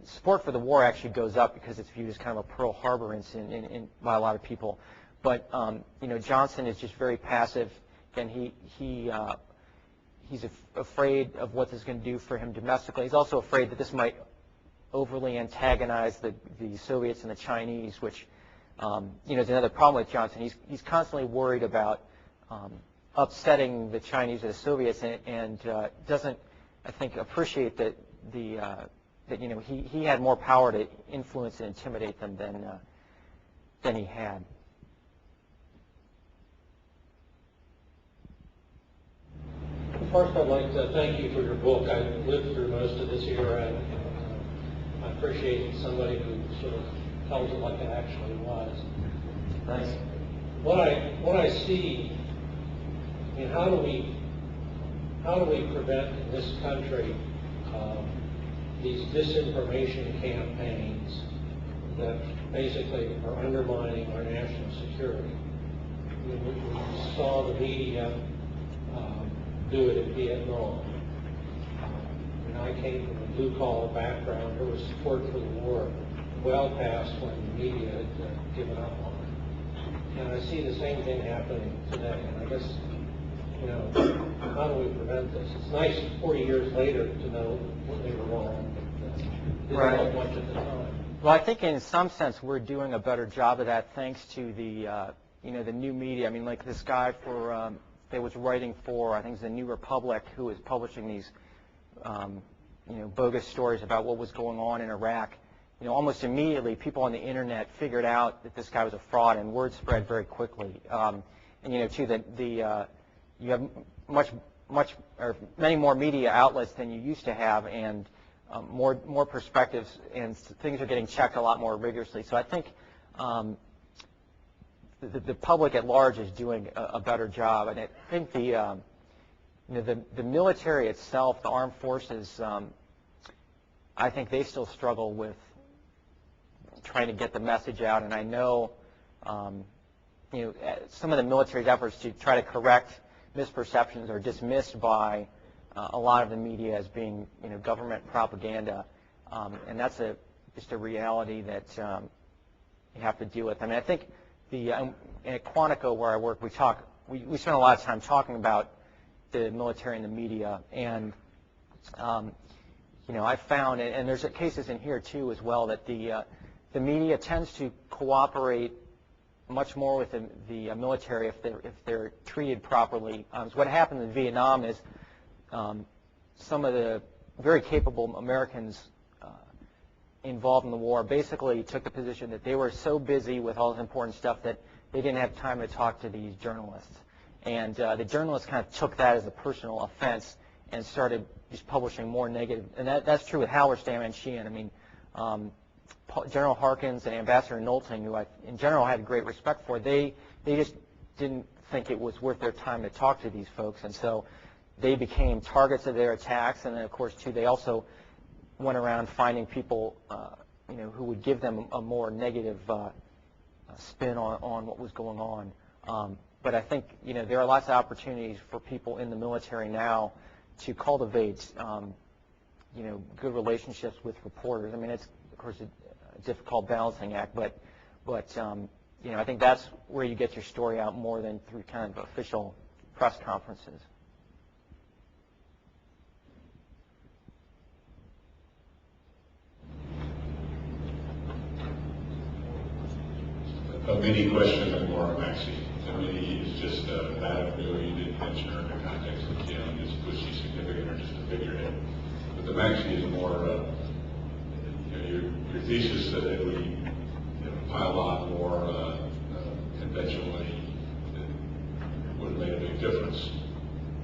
B: support for the war actually goes up because it's viewed as kind of a Pearl Harbor incident by a lot of people. But Johnson is just very passive, and he's afraid of what this is going to do for him domestically. He's also afraid that this might overly antagonize the Soviets and the Chinese, which is another problem with Johnson. He's constantly worried about upsetting the Chinese or the Soviets, and doesn't, I think, appreciate that he had more power to influence and intimidate them than he had.
F: First, I'd like to thank you for your book. I lived through most of this era, and I appreciate somebody who sort of tells it like it actually was.
B: Thanks.
F: What I see, how do we prevent in this country these disinformation campaigns that basically are undermining our national security? We saw the media do it in Vietnam. I came from a blue-collar background. There was support for the war well past when the media had given up on it. And I see the same thing happening today. And I guess, how do we prevent this? It's nice 40 years later to know what they were wrong, but didn't know much at the time.
B: Well, I think in some sense we're doing a better job of that thanks to the new media. I mean, like this guy that was writing for, I think it's the New Republic, who was publishing these, bogus stories about what was going on in Iraq. Almost immediately, people on the internet figured out that this guy was a fraud, and word spread very quickly. And too, that you have many more media outlets than you used to have, and more perspectives, and things are getting checked a lot more rigorously. So I think the public at large is doing a better job, and I think the military itself, the armed forces, I think they still struggle with trying to get the message out. And I know, some of the military's efforts to try to correct misperceptions are dismissed by a lot of the media as being, government propaganda, and that's just a reality that you have to deal with. I mean, I think at Quantico, where I work, we spend a lot of time talking about the military and the media, and I found, and there's cases in here too as well, that the media tends to cooperate much more with the military if they're treated properly. So what happened in Vietnam is some of the very capable Americans involved in the war basically took the position that they were so busy with all this important stuff that they didn't have time to talk to these journalists. And the journalists kind of took that as a personal offense and started just publishing more negative. And that's true with Halberstam and Sheehan. I mean, General Harkins and Ambassador Knowlton, who I, in general, had great respect for, they just didn't think it was worth their time to talk to these folks. And so they became targets of their attacks. And then, of course, too, they also went around finding people, who would give them a more negative spin on what was going on. But I think, there are lots of opportunities for people in the military now to cultivate, good relationships with reporters. I mean, it's, of course, a difficult balancing act, but I think that's where you get your story out more than through kind of official press conferences.
G: A mini question on Laura Maxey. A mini is just a battlefield. You didn't mention her in the context of Kim. Was she significant or just a figurehead? But the Maxey is more, your thesis that if we pile on more conventionally, it would have made a big difference.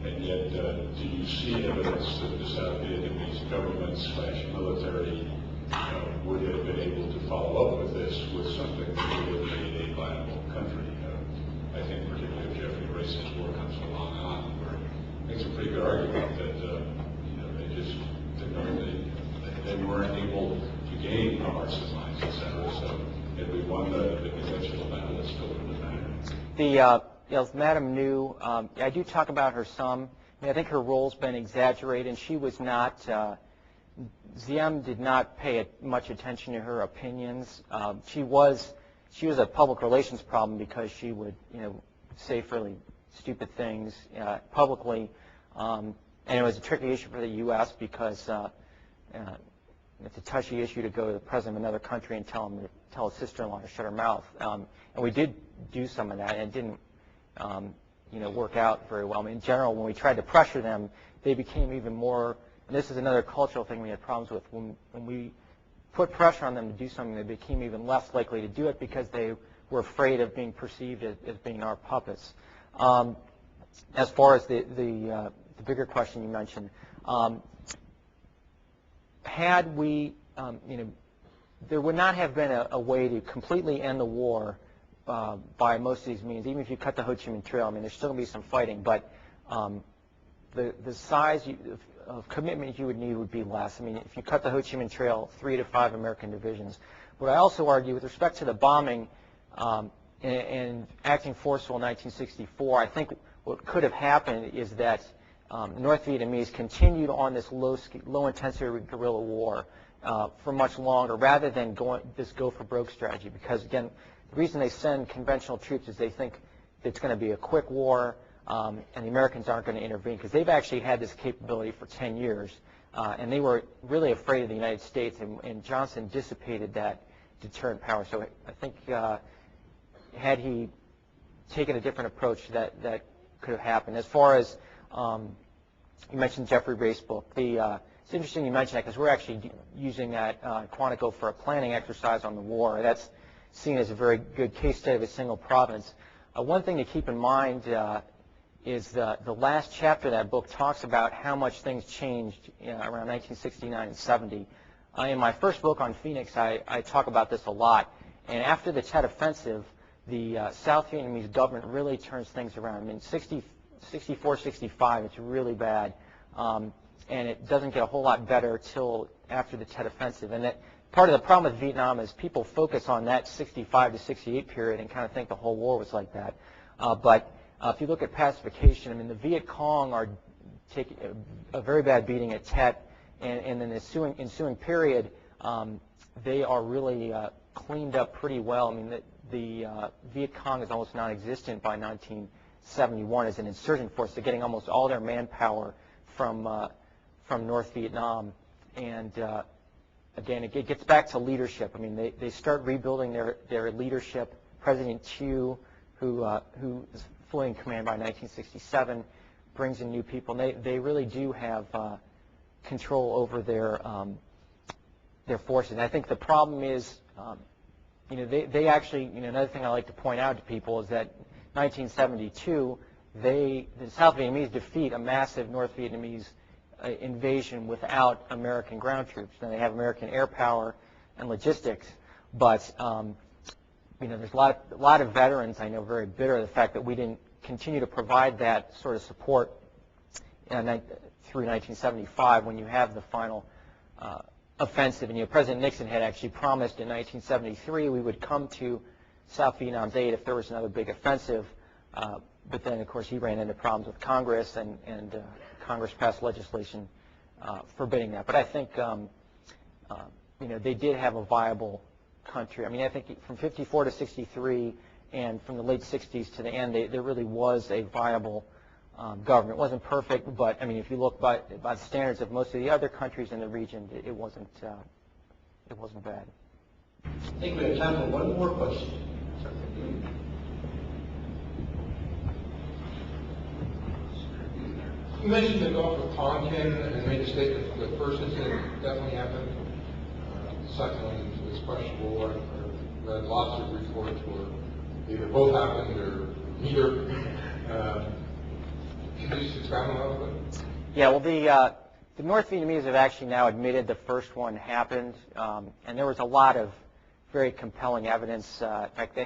G: And yet, do you see evidence that the South Vietnamese government/military would have been able to follow up with this with something that would have made a viable country? I think particularly if Jeffrey Race's work comes along on, where it makes a pretty good argument that they just they weren't able to gain power supplies, etc. So if we won the conventional battle, it still wouldn't have mattered.
B: Madame New, I do talk about her some. I think her role's been exaggerated, and she was not. Diem did not pay much attention to her opinions. She was a public relations problem because she would, say fairly stupid things publicly, and it was a tricky issue for the U.S. because it's a touchy issue to go to the president of another country and tell his sister-in-law to shut her mouth. And we did do some of that, and it didn't, work out very well. I mean, in general, when we tried to pressure them, they became even more. And this is another cultural thing we had problems with. When we put pressure on them to do something, they became even less likely to do it because they were afraid of being perceived as being our puppets. As far as the bigger question you mentioned, had we, there would not have been a way to completely end the war by most of these means. Even if you cut the Ho Chi Minh Trail, I mean, there's still going to be some fighting, but the size of commitment you would need would be less. I mean, if you cut the Ho Chi Minh Trail, 3 to 5 American divisions. But I also argue with respect to the bombing and acting forceful in 1964, I think what could have happened is that North Vietnamese continued on this low-intensity guerrilla war for much longer, rather than this go-for-broke strategy. Because, again, the reason they send conventional troops is they think it's going to be a quick war, and the Americans aren't going to intervene, because they've actually had this capability for 10 years, and they were really afraid of the United States, and Johnson dissipated that deterrent power. So I think had he taken a different approach, that could have happened. As far as you mentioned Jeffrey Race's book, it's interesting you mentioned that because we're actually using that Quantico for a planning exercise on the war. That's seen as a very good case study of a single province. One thing to keep in mind is the last chapter of that book talks about how much things changed around 1969 and 70. In my first book on Phoenix, I talk about this a lot. And after the Tet Offensive, the South Vietnamese government really turns things around. I mean, 64, 65, it's really bad. And it doesn't get a whole lot better till after the Tet Offensive. And that part of the problem with Vietnam is people focus on that 65 to 68 period and kind of think the whole war was like that. But if you look at pacification, I mean, the Viet Cong are taking a very bad beating at Tet, and in the ensuing period, they are really cleaned up pretty well. I mean, the Viet Cong is almost non-existent by 1971 as an insurgent force. They're getting almost all their manpower from North Vietnam, and again, it gets back to leadership. I mean, they start rebuilding their leadership. President Thieu, who is fully in command by 1967, brings in new people. And they really do have control over their forces. And I think the problem is, they actually, another thing I like to point out to people is that 1972, the South Vietnamese defeat a massive North Vietnamese invasion without American ground troops. Now, they have American air power and logistics, but there's a lot of veterans I know very bitter of the fact that we didn't continue to provide that sort of support through 1975 when you have the final offensive. And President Nixon had actually promised in 1973 we would come to South Vietnam's aid if there was another big offensive. But then, of course, he ran into problems with Congress, and Congress passed legislation forbidding that. But I think, they did have a viable country. I mean, I think from 54 to 63 and from the late 60s to the end, there really was a viable government. It wasn't perfect, but, I mean, if you look by the standards of most of the other countries in the region, it wasn't bad.
C: I think we have time for one more question.
H: You mentioned the Gulf of Tonkin and made a statement that the first incident definitely happened. The second one was questionable. I've read lots of reports where either both happened or neither. Can you just expound on that a little bit?
B: Yeah, well, the North Vietnamese have actually now admitted the first one happened, and there was a lot of very compelling evidence. In fact,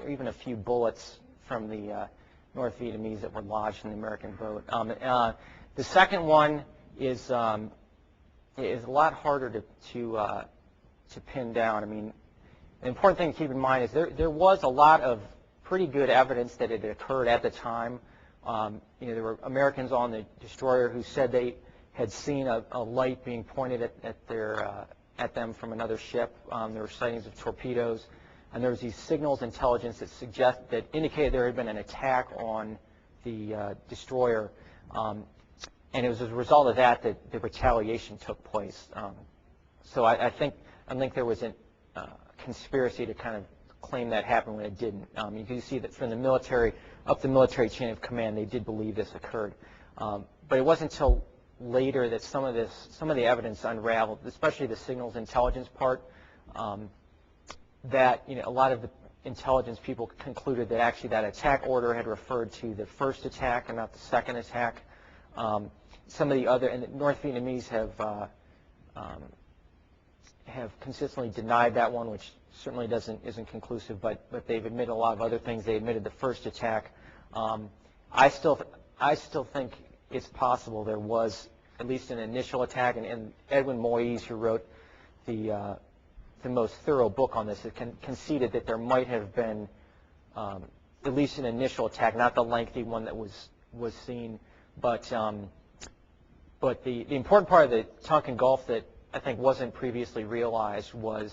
B: even a few bullets from the North Vietnamese that were lodged in the American boat. The second one is a lot harder to pin down. I mean, the important thing to keep in mind is there was a lot of pretty good evidence that it occurred at the time. There were Americans on the destroyer who said they had seen a light being pointed at them from another ship. There were sightings of torpedoes, and there was these signals intelligence that indicated there had been an attack on the destroyer, and it was as a result of that the retaliation took place. So I think there was a conspiracy to kind of claim that happened when it didn't. You can see that from the military up the military chain of command, they did believe this occurred, but it wasn't until later that some of the evidence unraveled, especially the signals intelligence part. That a lot of the intelligence people concluded that actually that attack order had referred to the first attack and not the second attack. Some of the other, and the North Vietnamese have consistently denied that one, which certainly isn't conclusive, but they've admitted a lot of other things. They admitted the first attack. I still think it's possible there was at least an initial attack, and Edwin Moise, who wrote the most thorough book on this, conceded that there might have been at least an initial attack, not the lengthy one that was seen, but the important part of the Tonkin Gulf that I think wasn't previously realized was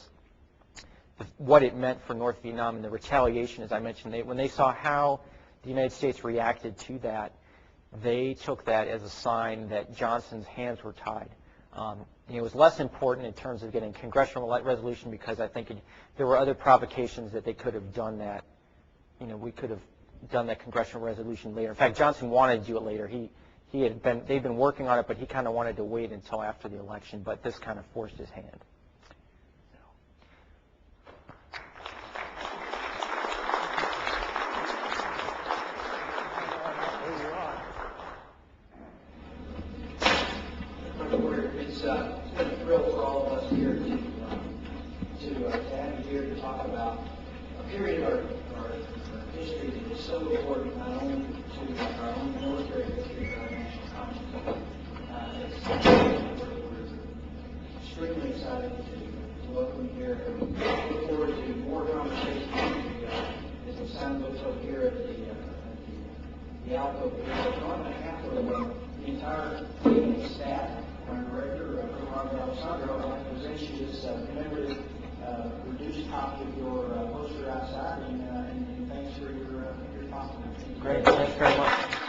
B: what it meant for North Vietnam and the retaliation, as I mentioned. When they saw how the United States reacted to that, they took that as a sign that Johnson's hands were tied. It was less important in terms of getting congressional resolution because I think there were other provocations that they could have done that. We could have done that congressional resolution later. In fact, Johnson wanted to do it later. They'd been working on it, but he kind of wanted to wait until after the election. But this kind of forced his hand.
C: It's been a thrill for all of us here to have you here to talk about a period of our history that is so important not only to our own military history but our national conscience. We're extremely excited to welcome you here and look forward to more conversations as the sound looks over here at the alcove here. On behalf of the entire team and staff, our director, Robert Alessandro, I'd like to present you this commemorative reduced copy of your poster outside, and thanks for your compliment.
B: Great, thanks very much.